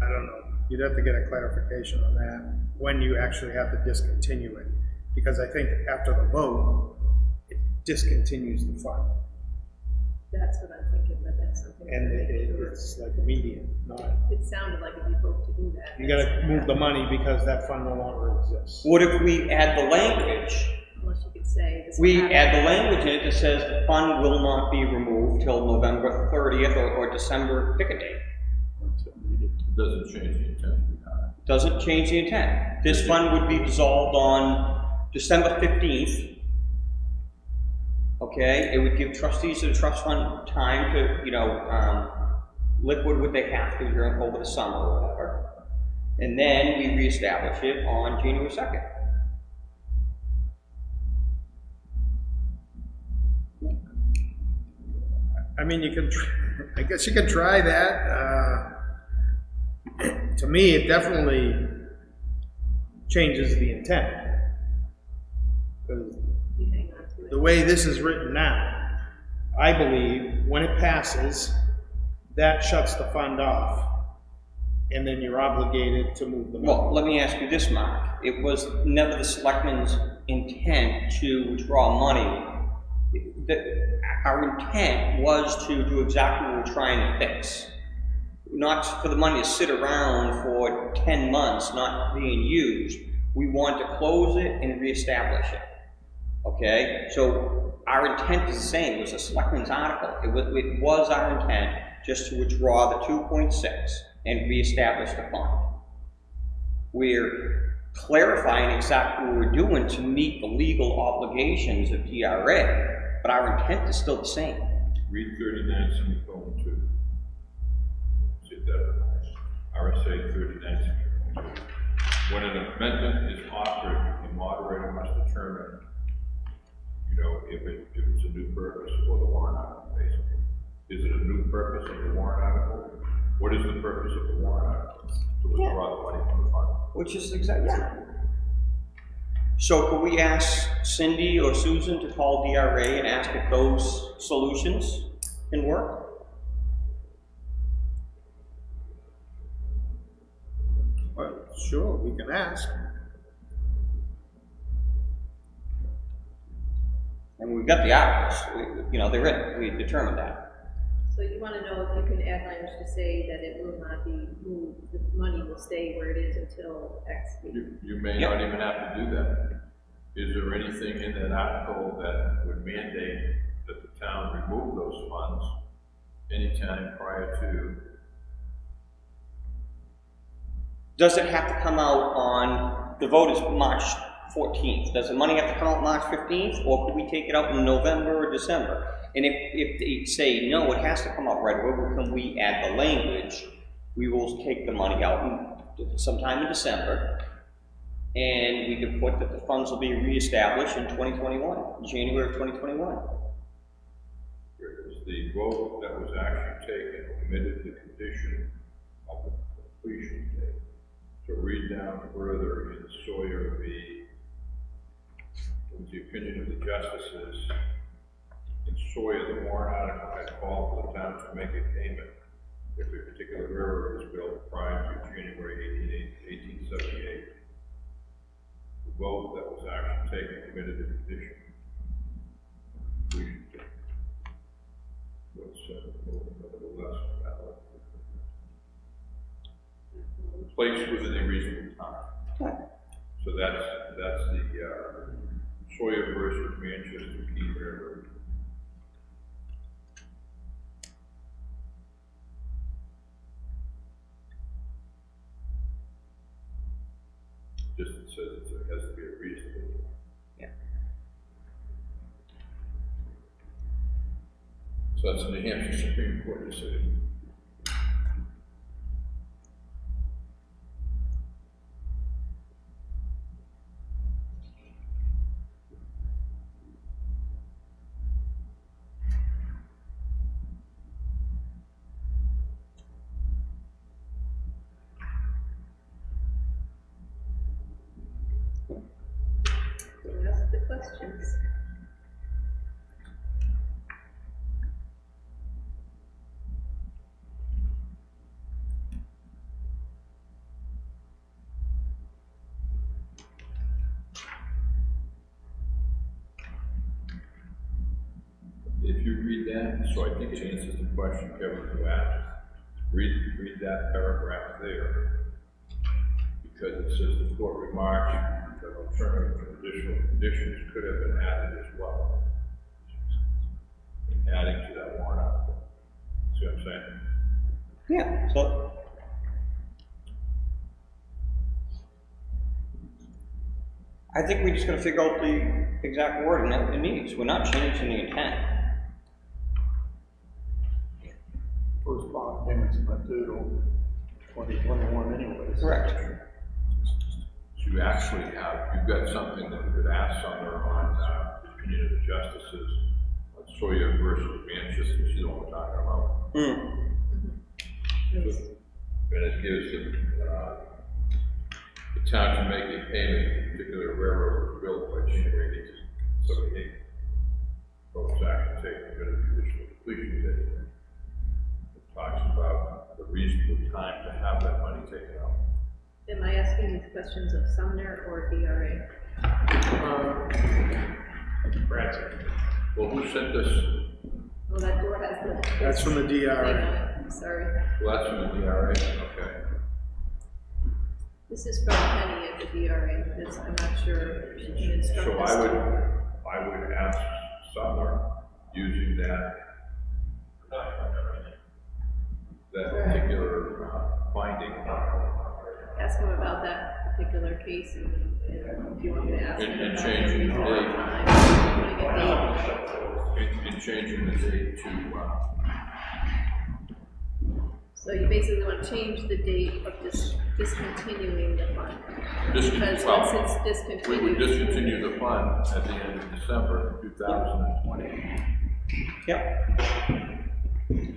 I don't know. You'd have to get a clarification on that, when you actually have to discontinue it. Because I think after the vote, it discontinues the fund. That's what I'm thinking, but that's something. And to make sure. it's like immediate, not, It sounded like if you vote to do that. you gotta move the money because that fund no longer exists. What if we add the language? Unless you could say. this We will add happen. the language in it that says the fund will not be removed till November 30th or December, pick a date. It doesn't change the intent behind it. Doesn't change the intent. This fund would be dissolved on December 15th. Okay, it would give trustees of the trust fund time to, liquid what they have to during over the summer or whatever. And then we reestablish it on January 2nd. I mean, I guess you could try that. To me, it definitely changes the intent. 'Cause You hang on to it. the way this is written now, I believe, when it passes, that shuts the fund off. And then you're obligated to move the money. Well, let me ask you this, Mark. It was never the selectmen's intent to withdraw money. Our intent was to do exactly what we're trying to fix. Not for the money to sit around for 10 months not being used. We want to close it and reestablish it. Okay? So our intent is the same. It was a selectmen's article. It was our intent just to withdraw the 2.6 and reestablish the fund. We're clarifying exactly what we're doing to meet the legal obligations of DRA, but our intent is still the same. Read 39(2). See if that applies. RSA 39(2). When an amendment is offered, the moderator must determine, if it's a new purpose or the warrant article, basically. Is it a new purpose of the warrant article? What is the purpose of the warrant article? To withdraw the money from the fund. Which is exactly, yeah. So could we ask Cindy or Susan to call DRA and ask if those solutions can work? Well, sure, we can ask. And we've got the articles, they're in, we determined that. So you wanna know if you can add language to say that it will not be moved, the money will stay where it is until X date. You may not even have to do that. Is there anything in that article that would mandate that the town remove those funds anytime prior to? Does it have to come out on, the vote is March 14th. Does the money have to come out March 15th, or could we take it out in November or December? And if they say, no, it has to come out right away, well, can we add the language? We will take the money out sometime in December, And we could put that the funds will be reestablished in 2021, January of 2021. Because the vote that was actually taken omitted the condition of the completion date. To read down further in Sawyer v. With the opinion of the justices, in Sawyer, the warrant article had called for the town to make a payment if a particular railroad was built prior to January 1878. The vote that was actually taken committed the condition. Completion date. Was nevertheless valid. Placed within a reasonable time. So that's the Sawyer versus Manchester Key Railroad. Just it says it has to be a reasonable time. Yeah. So that's a New Hampshire Supreme Court decision. Don't ask the questions. If you read that, so I think it answers the question Kevin you asked. Read that paragraph there. Because it says the court remarks that alternative additional conditions could have been added as well. In adding to that warrant article. See what I'm saying? Yeah, so. I think we just gotta figure out the exact wording that it needs. We're not changing the intent. First bond payments not due till 2021 anyways. Correct. So you actually have, you've got something that you could ask Sumner on the opinion of the justices on Sawyer versus Manchester, you know what we're talking about. And it gives the town to make a payment if a particular railroad was built by January 1878. So it's actually taking a bit of additional completion date. It talks about the reasonable time to have that money taken out. Am I asking these questions of Sumner or DRA? Branson. Well, who sent this? Oh, that door has the. That's from the thing DRA. on it. Sorry. Well, that's from the DRA, okay. This is from Penny at the DRA, because I'm not sure if she can instruct So us I would ask Sumner, using that particular finding. ask him about that particular case, and if you want me to ask him And about changing the reasonable date. time, putting a date. In changing the date to, So you basically want to change the date of discontinuing the fund. Because once it's we discontinued. would discontinue the fund at the end of December 2020. Yep.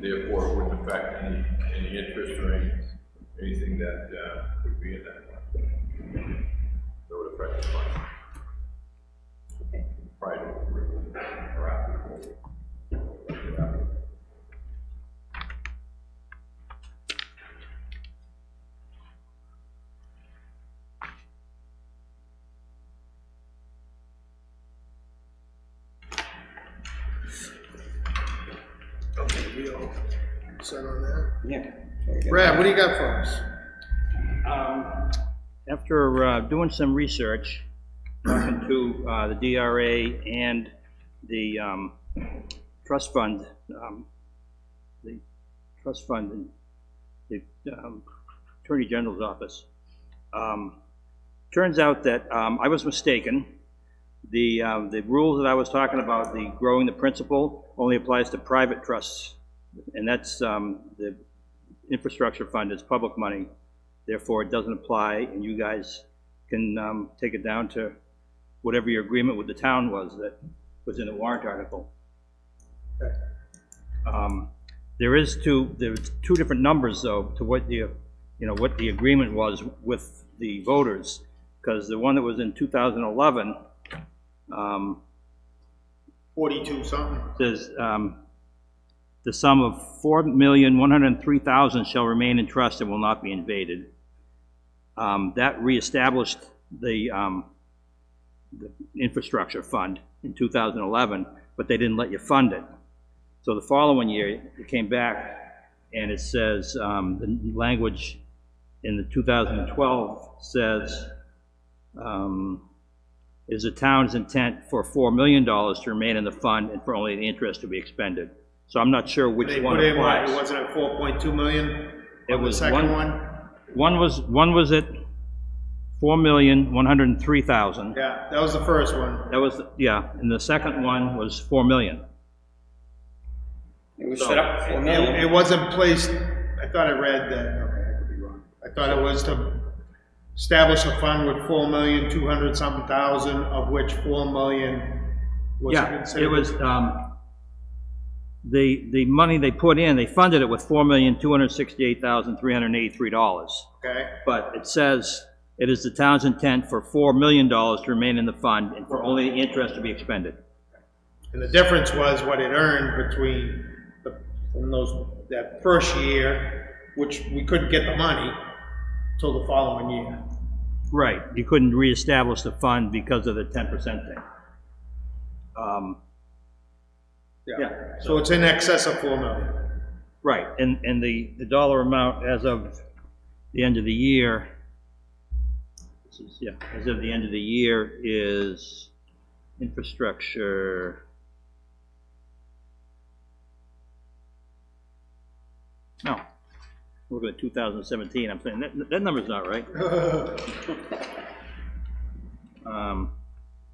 Therefore, it wouldn't affect any interest or anything that would be in that fund. That would affect the fund. Okay. Prior to approval or after approval. Okay, we all set on that? Yeah. Brad, what do you got for us? After doing some research, talking to the DRA and the trust fund, and the Attorney General's office, turns out that I was mistaken. The rules that I was talking about, the growing the principal, only applies to private trusts, and that's the infrastructure fund is public money. Therefore, it doesn't apply, and you guys can, take it down to whatever your agreement with the town was that was in the warrant article. There's two different numbers though to what what the agreement was with the voters, because the one that was in 2011, 42 something. says, the sum of $4,103,000 shall remain in trust and will not be invaded. That reestablished the infrastructure fund in 2011, but they didn't let you fund it. So the following year, it came back and it says, the language in the 2012 says, is the town's intent for $4 million to remain in the fund and for only the interest to be expended. So I'm not sure which They one put in, applies. wasn't it 4.2 million? It on the was second one- one? One was at $4,103,000. Yeah, that was the first one. That was, yeah, and the second one was $4 million. It was set up for $4 It million. wasn't placed, I thought I read that, okay, I could be wrong. I thought it was to establish a fund with 4,200 something thousand, of which 4 million was Yeah, considered. it was, the money they put in, they funded it with $4,268,383. Okay, But it says, it is the town's intent for $4 million to remain in the fund and for only the interest to be expended. and the difference was what it earned between from that first year, which we couldn't get the money till the following year. Right, you couldn't reestablish the fund because of the 10% thing. Yeah, So it's in excess of 4 million. right, and the dollar amount as of the end of the year, this is, yeah, as of the end of the year is infrastructure. No, we're looking at 2017, I'm saying, that number's not right.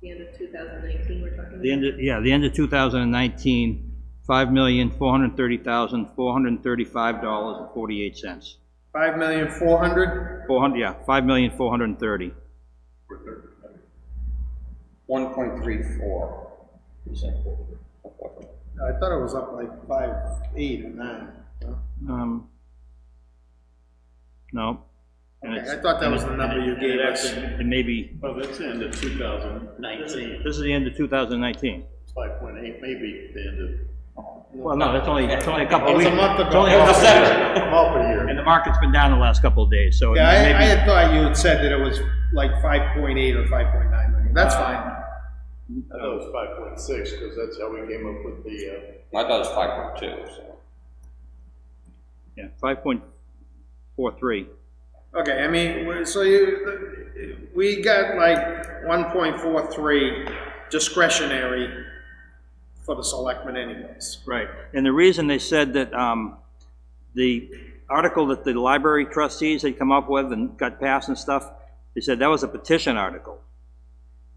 The end of 2019, we're talking about? The end of 2019, $5,430,435.48. 5,400,000? 400, yeah, 5,430,000. 1.34. I thought it was up like 5.8 or 9. No? No. And Okay, it's- I thought that was the and number you gave us. It may be, Well, that's the end of 2019, this is the end of 2019. 5.8, maybe the end of, Well, no, it's only a couple It of was weeks. a month ago. It's only a couple of weeks. half a year. And the market's been down the last couple of days, so. Yeah, maybe- I had thought you had said that it was like 5.8 or 5.9 million. That's fine. I thought it was 5.6, because that's how we came up with the, I thought it was 5.2, so. Yeah, 5.43. Okay, I mean, so we got like 1.43 discretionary for the selectmen anyways. Right, and the reason they said that, the article that the library trustees had come up with and got passed and stuff, they said that was a petition article.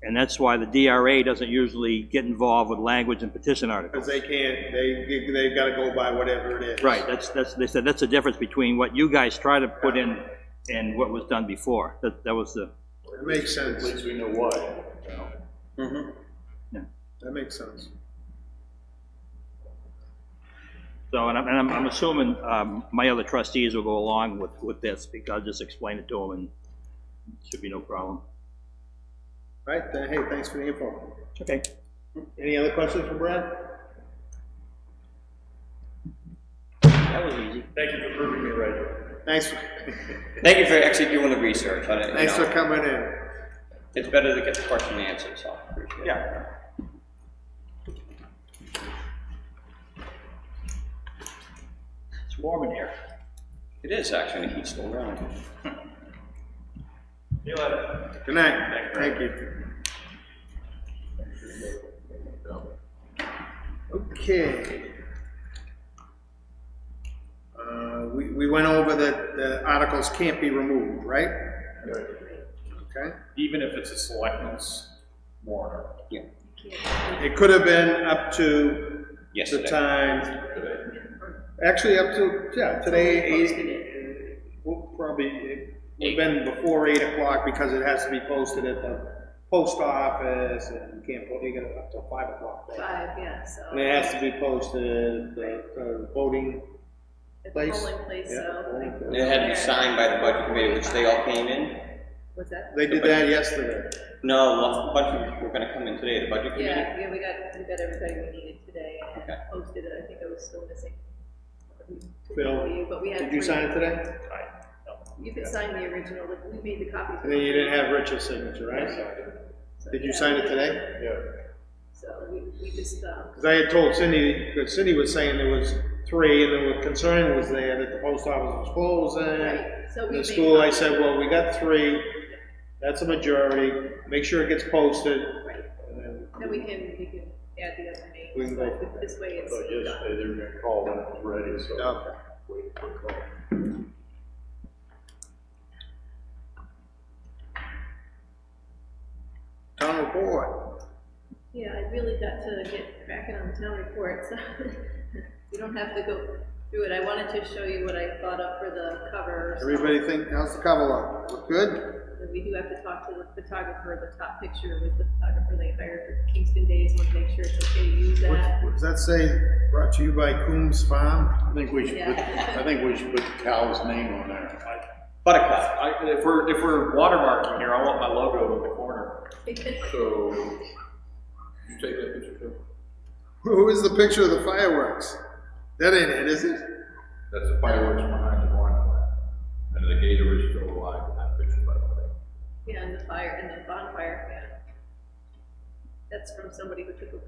And that's why the DRA doesn't usually get involved with language and petition articles. Because they can't, they've gotta go by whatever it is. Right, they said that's the difference between what you guys try to put in and what was done before. That was the, It makes at sense. least we know why, you know. That makes sense. so, and I'm assuming, my other trustees will go along with this, because I'll just explain it to them and it should be no problem. Right, then, hey, thanks for the info. Okay. Any other questions for Brad? That was easy. Thank you for proving me right. Thanks, Thank you for actually doing the research on it. thanks for coming in. It's better to get the question answered, so I appreciate it. Yeah. It's warm in here. It is actually, and the heat's still running. Good night, thank you. Okay. We went over that the articles can't be removed, right? Okay. Even if it's a selectmen's warrant. Yeah. It could have been up to the Yesterday. time, actually up to, yeah, today, we'll probably, we've been before 8 o'clock because it has to be posted at the post office and you can't, you get it up till 5 o'clock. there. 5, yeah, so. And it has to be posted at the voting At the place. polling place, Yeah, so. polling like, place. And it had to be signed by the budget committee, which they all came in. What's that? They did that yesterday. No, a bunch of people were gonna come in today, the budget committee. Yeah, we got everybody we needed today and Okay. posted it, I think I was still missing. Phil, But we had did you 3. sign it today? You could sign the original, like, we made the copies. And then you didn't have Rich's signature, right? So, Did you yeah. sign it today? Yeah. So we just, Because I had told Cindy, because Cindy was saying there was 3, and the concern was there that the post office was closing. right, so we The made. school, I copies. said, well, we got 3, that's a majority, make sure it gets posted. Right, And then then we can add the other names. We can go. But this way it's. So yesterday they were gonna call when it was ready, so. Okay. Wait for a call. Town report. Yeah, I really got to get cracking on the town report, so you don't have to go through it. I wanted to show you what I thought of for the cover. so- Everybody think, how's the cover look? Look good? And we do have to talk to the photographer. The top picture was the photographer they hired for Kingston Days. Want to make sure it's okay to use that. What does that say? Brought to you by Coombs Farm? I think we should put, Yeah. I think we should put Cal's name on there. Buttercup. If we're watermarking here, I want my logo in the corner. So, you take that picture too? Who is the picture of the fireworks? That ain't it, is it? That's the fireworks behind the bonfire. And the gator is still alive in that picture, by the way. Yeah, and the fire, and the bonfire, yeah. That's from somebody who took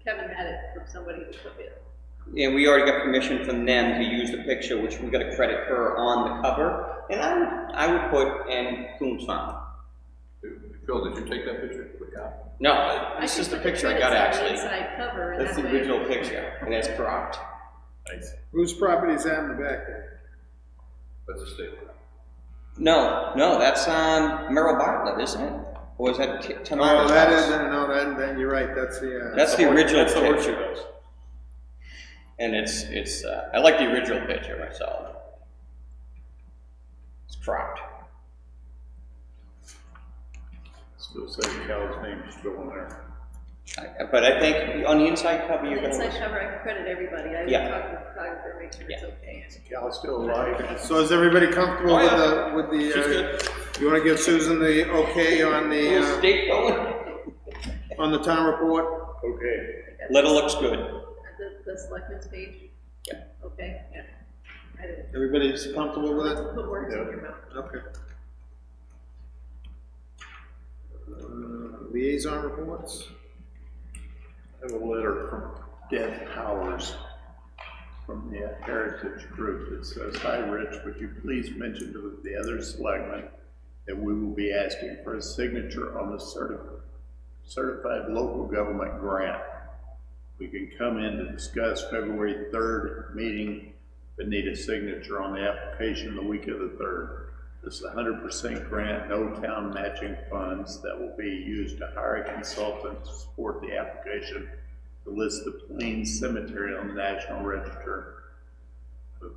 Kevin had it from somebody who took it. And we already got permission from them to use the picture, which we gotta credit her on the cover. And I would put in Coombs Farm. Phil, did you take that picture with Cal? No, this I is the think picture I credits got on the actually. Inside cover, and That's that the way- original picture, and that's cropped. Nice. Whose property is that in the back there? That's a state. No, that's Merrill Bartlett, isn't it? Or is that Oh, Tamara's that house? is, no, then you're right, that's the, That's the original That's the horseshoe picture. house. And it's I like the original picture myself. It's cropped. Still say Cal's name is still on there. But I think on the inside cover, On you're the gonna. inside cover, I can credit everybody. I would Yeah. talk to the photographer, make sure it's Yeah. okay. Cal's still alive. so is everybody comfortable Oh, yeah. with the, She's good. you wanna give Susan the okay on Little the, state going. on the town report? Okay. Letter looks good. The selectmen's page? Yeah. Okay, yeah. I didn't Everybody's comfortable with it? put words in Yeah. your mouth. Okay. Liaison reports? I have a letter from Deb Powers from the Heritage Group that says, "Hi Rich, would you please mention to the other selectmen that we will be asking for a signature on the certified local government grant. We can come in to discuss February 3rd meeting, but need a signature on the application the week of the 3rd. This is a 100% grant, no town matching funds that will be used to hire a consultant to support the application to list the Plains Cemetery on the National Register of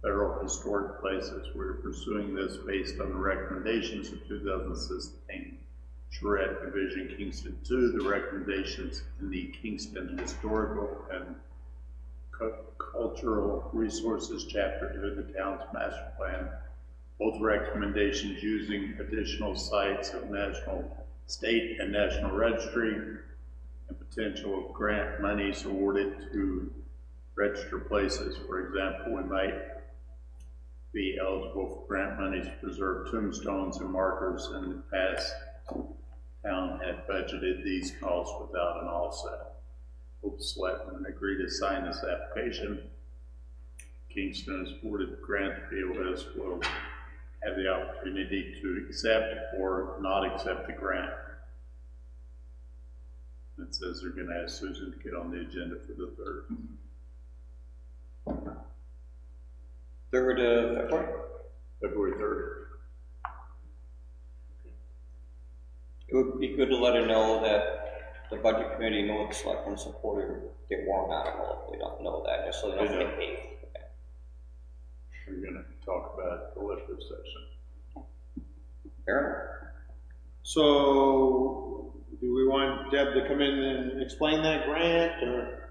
Federal Historic Places. We're pursuing this based on the recommendations of 2016 Charette Division Kingston 2, the recommendations in the Kingston Historical and Cultural Resources Chapter 2 of the town's master plan. Both recommendations using additional sites of national, state and national registry and potential grant monies awarded to register places. For example, we might be eligible for grant monies to preserve tombstones and markers. In the past, town had budgeted these costs without an offset. Hope selectmen agree to sign this application. Kingston has awarded the grant to BOS will have the opportunity to accept or not accept the grant. It says they're gonna ask Susan to get on the agenda for the 3rd. 3rd of February. February 3rd. It would be good to let her know that the budget committee know the selectmen supported their warrant article, if they don't know that, just so they don't get paid. we're gonna talk about the liquor section. Fair enough. So, do we want Deb to come in and explain that grant, or?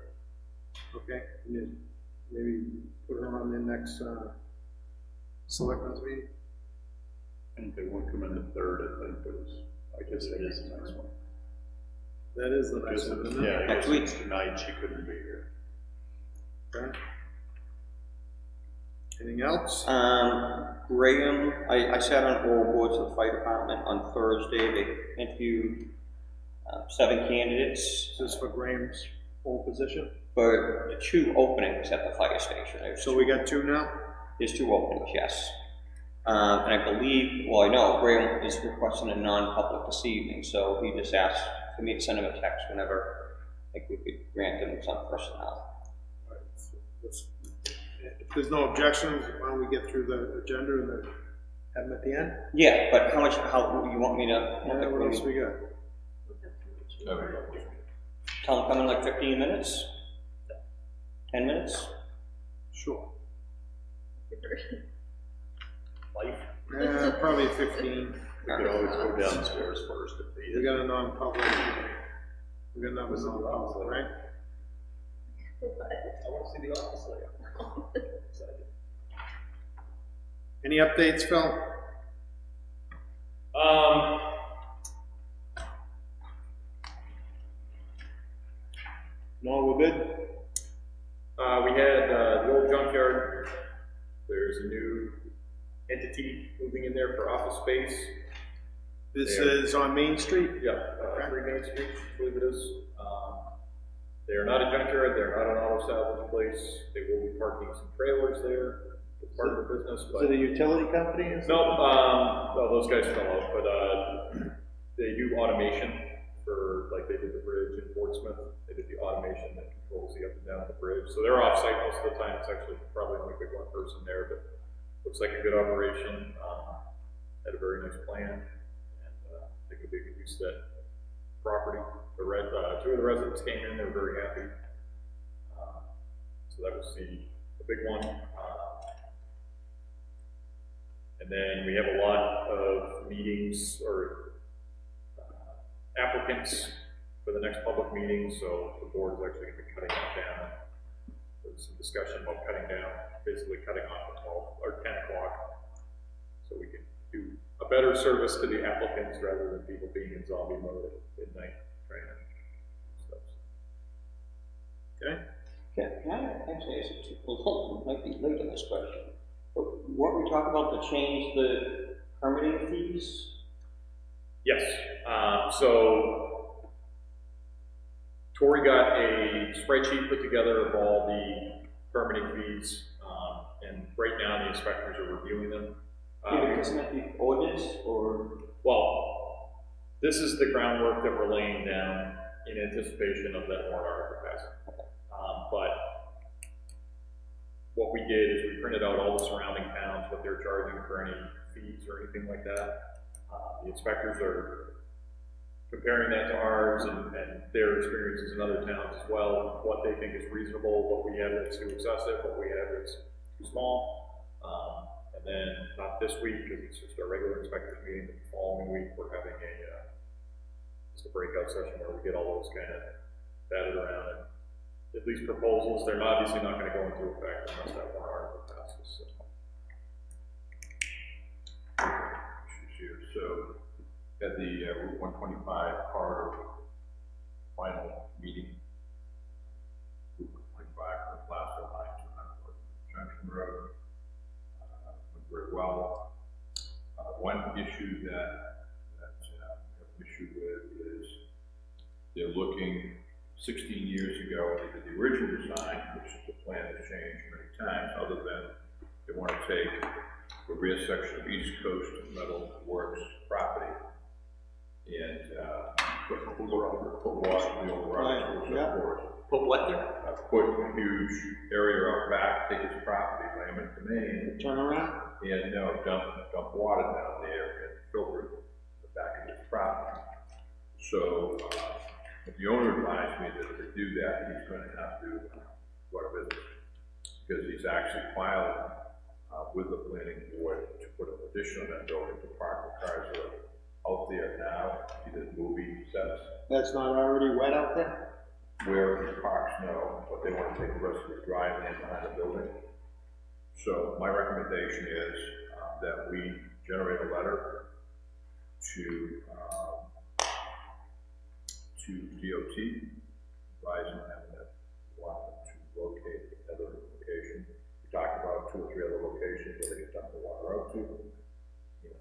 Okay, maybe put her on the next, selectmen's meeting? I think they won't come in the third, I think it was, I guess that is the next one. That is the next Because one, of- isn't it? yeah, I Next guess week. it's tonight, she couldn't be here. Okay. Anything else? Graham, I sat on all boards of the fire department on Thursday. They interviewed 7 candidates Is this for Graham's old position? for the 2 openings at the fire station. So we got 2 now? There's 2 openings, yes. And I believe, well, I know Graham is requesting a non-public this evening, so he just asked for me to send him a text whenever I think we could grant him some personnel. All right, so if there's no objections, why don't we get through the agenda and then have them at the end? Yeah, but how you want me to? Yeah, what else we got? Tell him come in like 15 minutes? 10 minutes? Sure. Life? Probably 15. We could always go downstairs first if We needed. got a non-public. We got another non-public, right? I want to see the office layout. Any updates, Phil? No, we're good? We had, the old junkyard, there's a new entity moving in there for office space. This There. is on Main Street? Yeah, 3 Main Street, I believe it is. They are not a junkyard, they're not an auto salvage place, they will be parking some trailers there, it's part of the business, Is but. it a utility company? or something? No, well, those guys fell out, but, they do automation for, like they did the bridge in Portsmouth. They did the automation that controls the up and down of the bridge. So they're off-site most of the time. It's actually probably only big one person there, but looks like a good operation. Had a very nice plan, and I think it'd be a good use of that property. The 2 of the residents came in, they were very happy. So that was the big one. And then we have a lot of meetings or applicants for the next public meeting, so the board is actually going to be cutting that down. There's some discussion about cutting down, basically cutting off at 12 or 10 o'clock, so we can do a better service to the applicants rather than people being in zombie mode at midnight trying to stuff. Okay. Can I actually ask you, might be late to this question, but weren't we talking about to change the permitting fees? Yes, so Tori got a spreadsheet put together of all the permitting fees, and right now the inspectors are reviewing them. Isn't that the ordinance, or? Well, this is the groundwork that we're laying down in anticipation of that warrant article passing. But what we did is we printed out all the surrounding towns, what they're charging for any fees or anything like that. The inspectors are comparing that to ours and their experiences in other towns as well, what they think is reasonable, what we have that's too excessive, what we have that's too small. And then, not this week, because it's just our regular inspectors meeting, but the following week, we're having just a breakout session where we get all those kind of batted around and at least proposals. They're obviously not going to go into effect unless that warrant article passes. So. Here. So, at the Route 125 corridor final meeting, Route 125 from the Placer line to Huntsville Junction Road, went very well. One issue that we have an issue with is they're looking 16 years ago, they did the original design, which the plan has changed many times, other than they want to take the rear section of East Coast Metal Works property and put water in the old Roberts Yeah. Put what there? put a huge area out back, take his property, eminent domain, Turn around? and dump water down there and filter it in the back of his property. So the owner advised me that to do that, he's going to have to go to business because he's actually filing with the planning board to put an addition on that building to park the cars that are out there now, either movie sets, That's not already wet out there? where he parks now, but they want to take the rest of his driveway in behind the building. So my recommendation is that we generate a letter to DOT, advising them that we want them to locate another location. We talked about 2 or 3 other locations where they could dump the water out to, and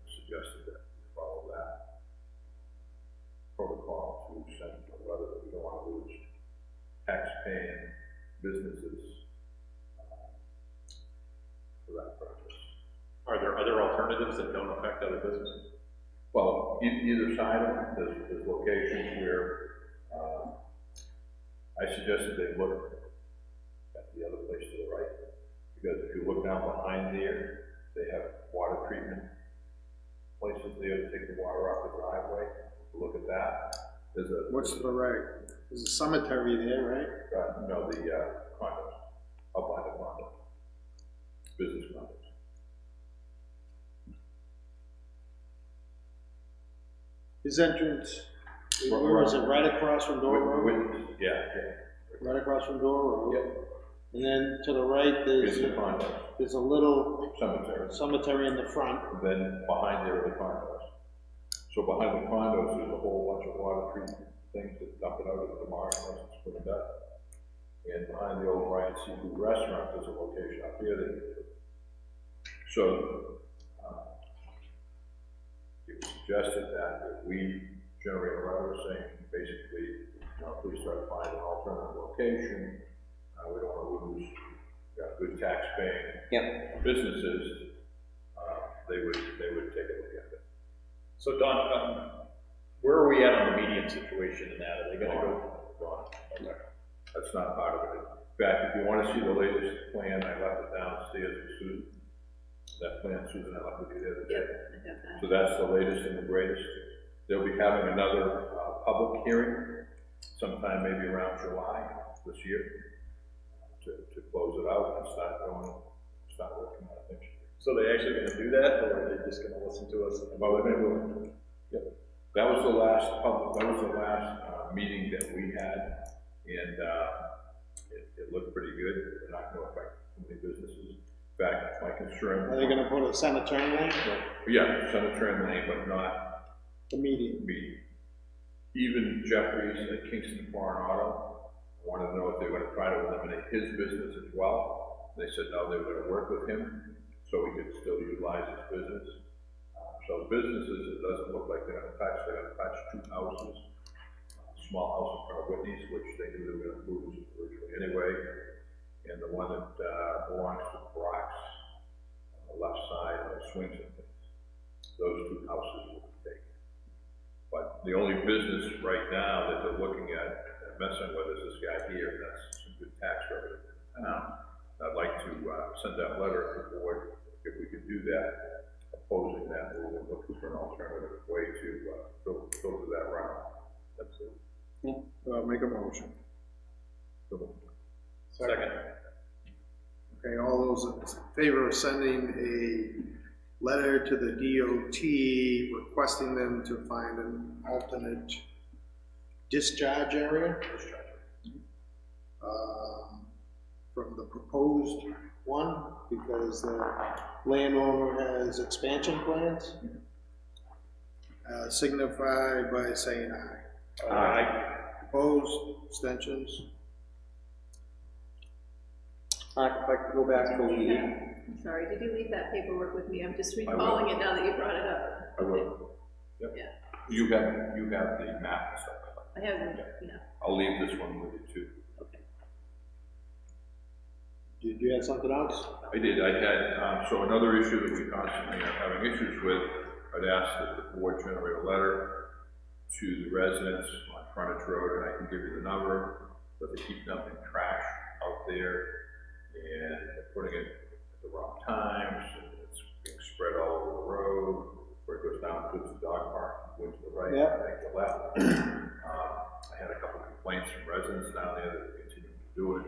suggested that we follow that protocol to send a letter that we don't want to lose tax-paying businesses for that purpose. Are there other alternatives that don't affect other businesses? Well, either side of it, there's locations where I suggested they look at the other place to the right, because if you look down behind there, they have water treatment places there to take the water off the driveway. Look at that. What's to the right? There's a cemetery there, right? No, the condos, up by the condo, business condos. His entrance, where is it, right across from Door Road? Yeah. Right across from Door Road? Yep. And then to the right, It's the condo, there's a little cemetery. cemetery in the front. And then behind there are the condos. So behind the condos, there's a whole bunch of water treatment things that dump it out into the marsh once it's put it up. And behind the old Ryan Seafood Restaurant, there's a location up here that. So, it was suggested that if we generate a letter saying, basically, please try to find an alternative location. We don't want to lose, good tax-paying businesses. They would take a look at it. So Don, where are we at on the median situation in that? Are they gonna go? Gone. Okay. That's not part of it. In fact, if you want to see the latest plan, I left it downstairs with Susan. That plan, Susan, I left with you the other day. So that's the latest and the greatest. They'll be having another public hearing sometime maybe around July this year to close it out and start working on it next year. So they actually gonna do that, or are they just gonna listen to us? Well, they're gonna do it. Yep. That was the last meeting that we had, and it looked pretty good. They're not gonna affect too many businesses. In fact, my concern. Are they gonna put a cemetery lane? Yeah, cemetery lane, but not The median. Even Jeffries at Kingston Foreign Auto wanted to know if they were gonna try to eliminate his business as well. They said no, they were gonna work with him, so we could still utilize his business. So businesses, it doesn't look like they're gonna touch 2 houses. Small house in front of Whitney's, which they knew they were gonna lose virtually anyway. And the one that belongs to Brock's on the left side of swings and things. Those 2 houses will be taken. But the only business right now that they're looking at and messing with is this guy here. That's some good tax revenue in town. I'd like to send that letter to the board if we could do that, opposing that. We're looking for an alternative way to filter that runoff. That's it. Make a motion. Second. Okay, all those in favor of sending a letter to the DOT requesting them to find an alternate discharge area from the proposed one, because the landowner has expansion plans, signify by saying aye. Aye. Opposed, abstentions? If I could go back to the, I'm sorry, did you leave that paperwork with me? I'm just recalling it now that you brought it up. I will. Yep. Yeah. You have the map and stuff. I haven't, yeah. I'll leave this one with you too. Did you have something else? I did. I had, so another issue that we constantly are having issues with, I'd ask that the board generate a letter to the residents on Frontage Road, and I can give you the number, but they keep dumping trash out there, and they're putting it at the wrong times, and it's being spread all over the road, where it goes down to the dog park, going to the right, Yeah. make the left. I had a couple of complaints from residents down there that continue to do it.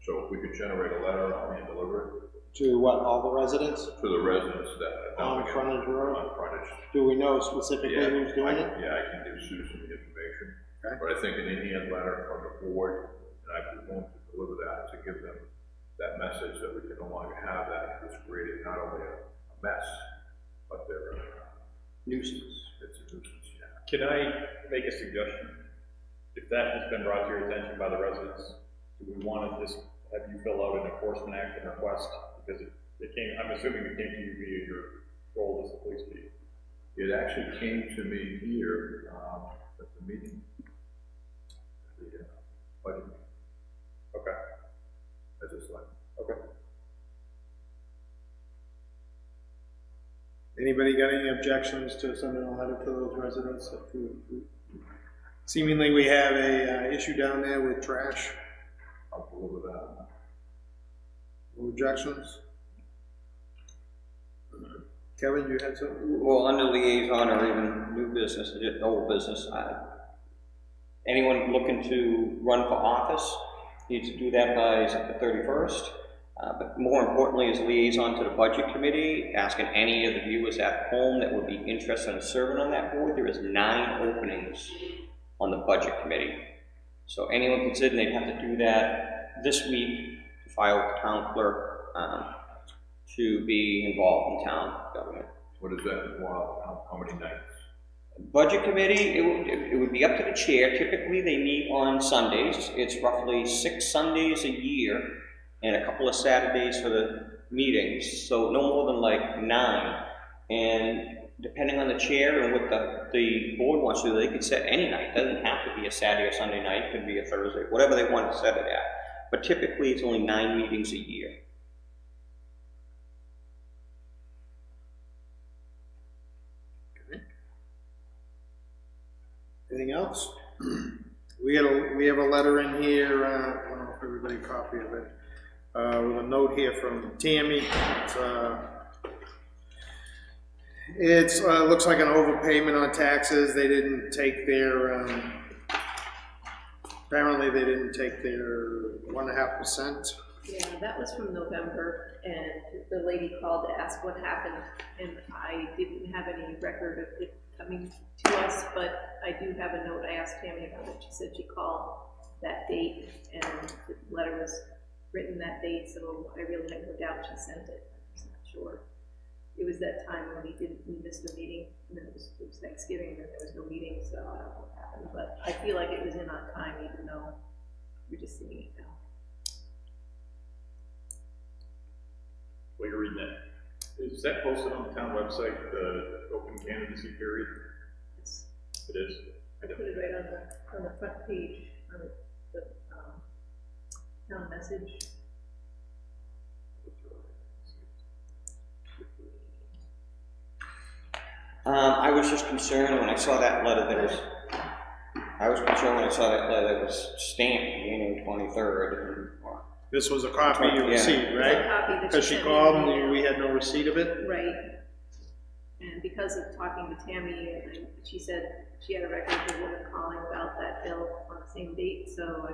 So if we could generate a letter, I'll hand deliver it, To what, all the residents To the residents that are on down frontage road? on frontage. Do we know specifically Yeah, who's doing it? Yeah, I can give Susan the information. Okay. But I think an Indian letter from the board, and I was going to deliver that to give them that message that we can no longer have that. It's created not only a mess, but they're a nuisance. It's a nuisance, yeah. Can I make a suggestion? If that has been brought to your attention by the residents, do we want to just have you fill out an enforcement action request? Because it came, I'm assuming it came to you via your role as a police chief. It actually came to me here, at the meeting. The, budget meeting. Okay. As a select. Okay. Anybody got any objections to sending a letter to those residents? Seemingly we have a issue down there with trash. I'll deliver that. No objections? Kevin, you had something? Well, under liaison or even new business, just old business, anyone looking to run for office needs to do that by the 31st. But more importantly, as liaison to the budget committee, asking any of the viewers at home that would be interested in serving on that board, there is 9 openings on the budget committee. So anyone considering they'd have to do that this week to file with the town clerk to be involved in town government. What is that involve? How many nights? Budget committee, it would be up to the chair. Typically, they meet on Sundays. It's roughly 6 Sundays a year and a couple of Saturdays for the meetings, so no more than like 9. And depending on the chair and what the board wants to do, they could set any night. It doesn't have to be a Saturday or Sunday night. It could be a Thursday, whatever they want to set it at. But typically, it's only 9 meetings a year. Anything else? We have a letter in here, I don't know if everybody got a copy of it, with a note here from Tammy. It's looks like an overpayment on taxes. They didn't take their, apparently they didn't take their 1.5%. Yeah, that was from November, and the lady called to ask what happened, and I didn't have any record of it coming to us, but I do have a note. I asked Tammy about it. She said she called that date, and the letter was written that date, so I really have no doubt she sent it. I'm not sure. It was that time when we missed a meeting, and then it was Thanksgiving, and there was no meeting, so I don't know what happened, but I feel like it was in on time, even though we're just seeing it now. While you're reading that, is that posted on the town website, the open candidacy period? It's, It is? I put it right on the front page, on the town message. I was just concerned when I saw that letter that was, stamped January 23rd. This was a copy you Yeah. received, It's a right? copy that Because she sent me called an and email. we had no receipt of it? Right. And because of talking to Tammy, and she said she had a record of a woman calling about that bill on the same date, so I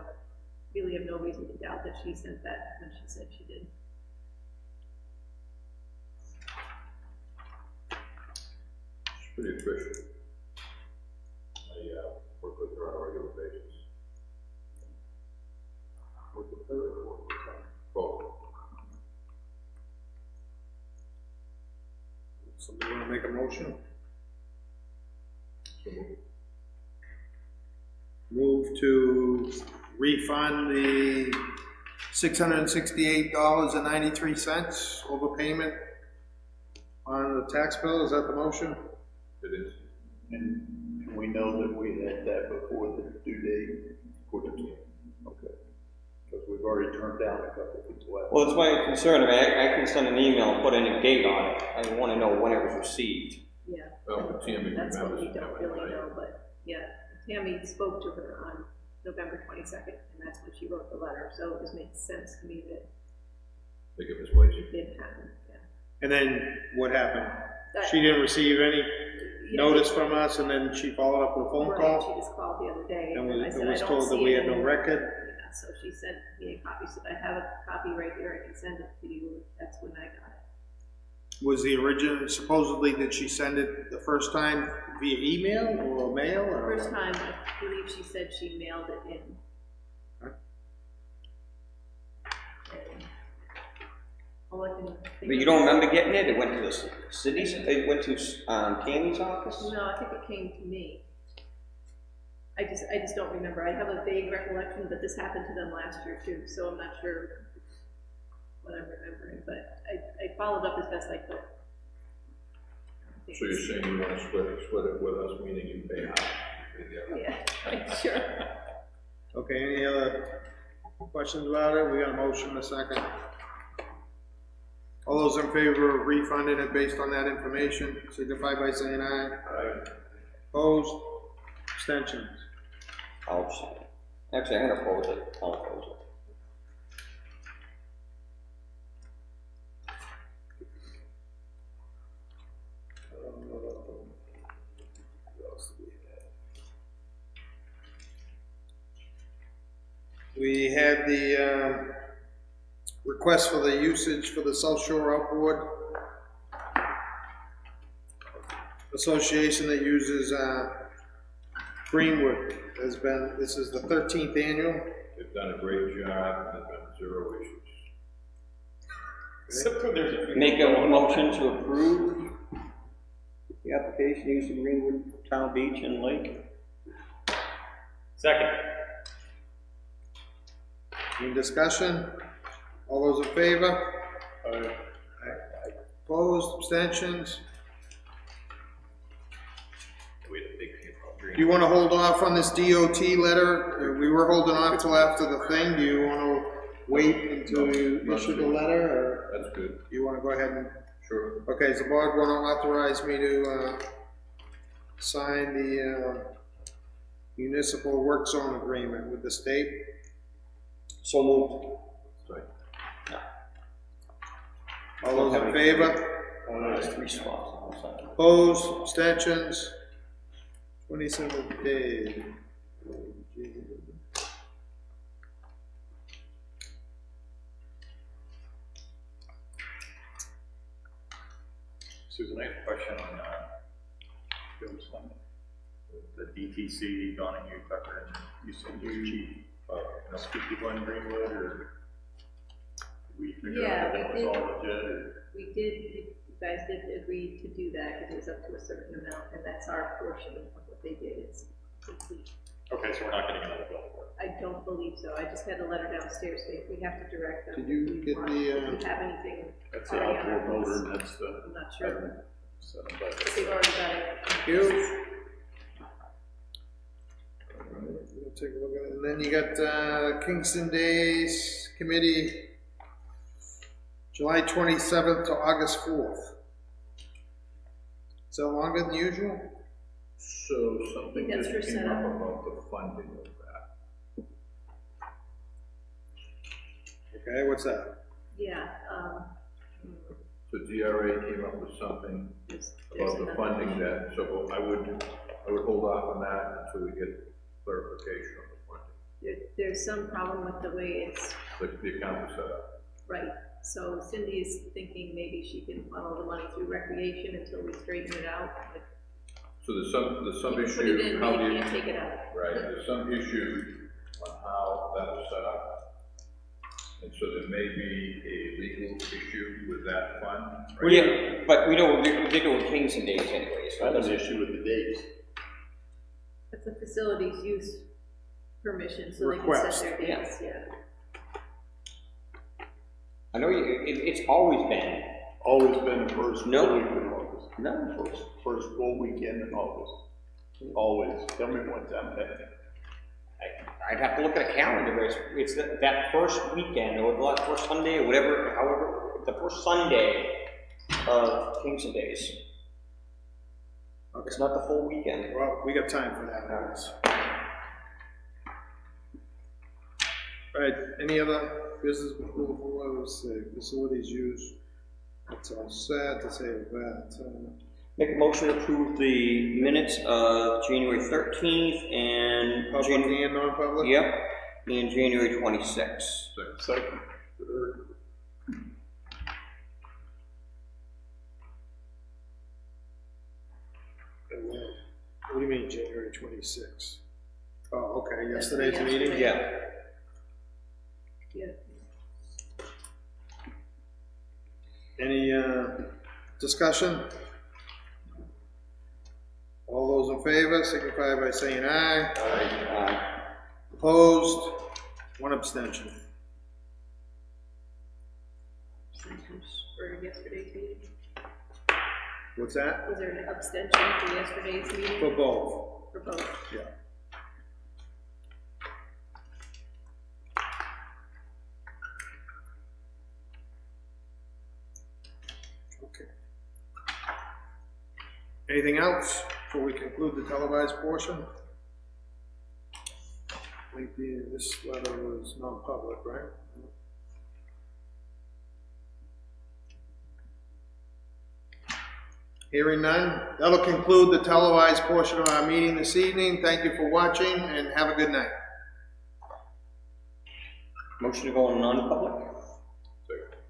really have no reason to doubt that she sent that when she said she did. She's pretty efficient. I work with her on a regular basis. Work with her or work with her? Both. Somebody want to make a motion? So Move to refund the $668.93 overpayment on the tax bill. Is that the motion? it is. And we know that we had that before the due date. Okay. Because we've already turned down a couple of people. Well, it's my concern. I mean, I can send an email and put any date on it. I want to know when it was received. Yeah. Well, but Tammy That's what we remembers don't that, really right? know, but yeah, Tammy spoke to her on November 22nd, and that's when she wrote the letter, so it just makes sense to me that Think of his ways. it did happen, yeah. And then what happened? That- She didn't receive any Yeah. notice from us and then she followed up with a phone Right, call? she just called the other day, And and I it said, I was don't told that see we it had no in- record? that, so she sent me a copy, so I have a copy right here, I can send it to you, that's when I got it. Was the original, supposedly, did she send it the first time via email or mail or? First time, I believe she said she mailed it in. All I can think But you of don't is- remember getting it? It went to the city's, it went to, Tammy's office? No, I think it came to me. I just don't remember. I have a vague recollection that this happened to them last year too, so I'm not sure what I'm remembering, but I followed up as best I could. So you're saying you wanna split it with us, meaning you pay half? Yeah, sure. Okay, any other questions about it? We got a motion in a second. All those in favor of refunding it based on that information, signify by saying aye. Aye. Opposed? Abstentions? I'll abstain. Actually, I'm gonna oppose it. I'll oppose it. What else do we have? We have the, request for the usage for the South Shore Outboard Association that uses, Greenwood has been, this is the 13th annual. They've done a great job, there's been 0 issues. Except when there's a few. Make a motion to approve the application using Greenwood Town Beach and Lake. Second. Any discussion? All those in favor? Aye. Opposed, abstentions? We had a big Do you wanna hold off on this DOT letter? We were holding off till after the thing. Do you wanna wait until you issue the letter, or That's good. do you wanna go ahead and? Sure. Okay, so Bob wanna authorize me to, sign the, municipal work zone agreement with the state? So moved. Sorry. All those in favor? There's 3 spots on the side. Opposed, abstentions? 27th day. Susan, I have a question on, Bill's one. The DTC, Donahue, Tucker, and you said you chief, must keep people in Greenwood, or did we figure Yeah, out that we was did. all legit, or? You guys did agree to do that, because it was up to a certain amount, and that's our portion of what they did, it's complete. Okay, so we're not getting another bill for it. I don't believe so, I just had a letter downstairs, we have to direct them. Did you if we get want- the, If we have anything That's the already on our outboard books. motor, and that's the. I'm not sure, But if they've already got it. Thank you. We'll take a look at it. And then you got, Kingston Days Committee, July 27th to August 4th. Is that longer than usual? So something That's just your came setup. up about the funding of that. Okay, what's that? Yeah, So DRA came up with something there's about the another funding issue. that, so I would hold off on that until we get clarification on the funding. There's some problem with the way it's The account is set up. right, so Cindy is thinking maybe she can funnel the money through recreation until we straighten it out. But So there's some you can put it issue, in, how but you the, can't take it out. right, there's some issue on how that was set up. And so there may be a legal issue with that fund. right? Well, yeah, but we know, we're doing Kingston Days anyways, I right? have an issue with the dates. It's a facilities use permission, so they can Request, set their dates, yeah. I know it's always been, Always been the first No. full week in August. no, First full weekend in August. Always. Tell me what time that is. I'd have to look at a calendar, but it's that first weekend, or the first Sunday, or whatever, however, the first Sunday of Kingston Days. It's not the full weekend. Well, we got time for that, guys. All right, any other business before facilities use? That's all sad to say with that. Make a motion to approve the minutes of January 13th and Public and non-public? Yep, and January 26th. Second. What do you mean, January 26th? Oh, okay, yesterday's meeting? Yeah. Yeah. Any, discussion? All those in favor, signify by saying aye. Opposed? One abstention. For yesterday's meeting? What's that? Was there an abstention for yesterday's meeting? For both. For both? Yeah. Okay. Anything else before we conclude the televised portion? I think this letter was non-public, right? Hearing none, that'll conclude the televised portion of our meeting this evening. Thank you for watching and have a good night. Motion to go on non-public?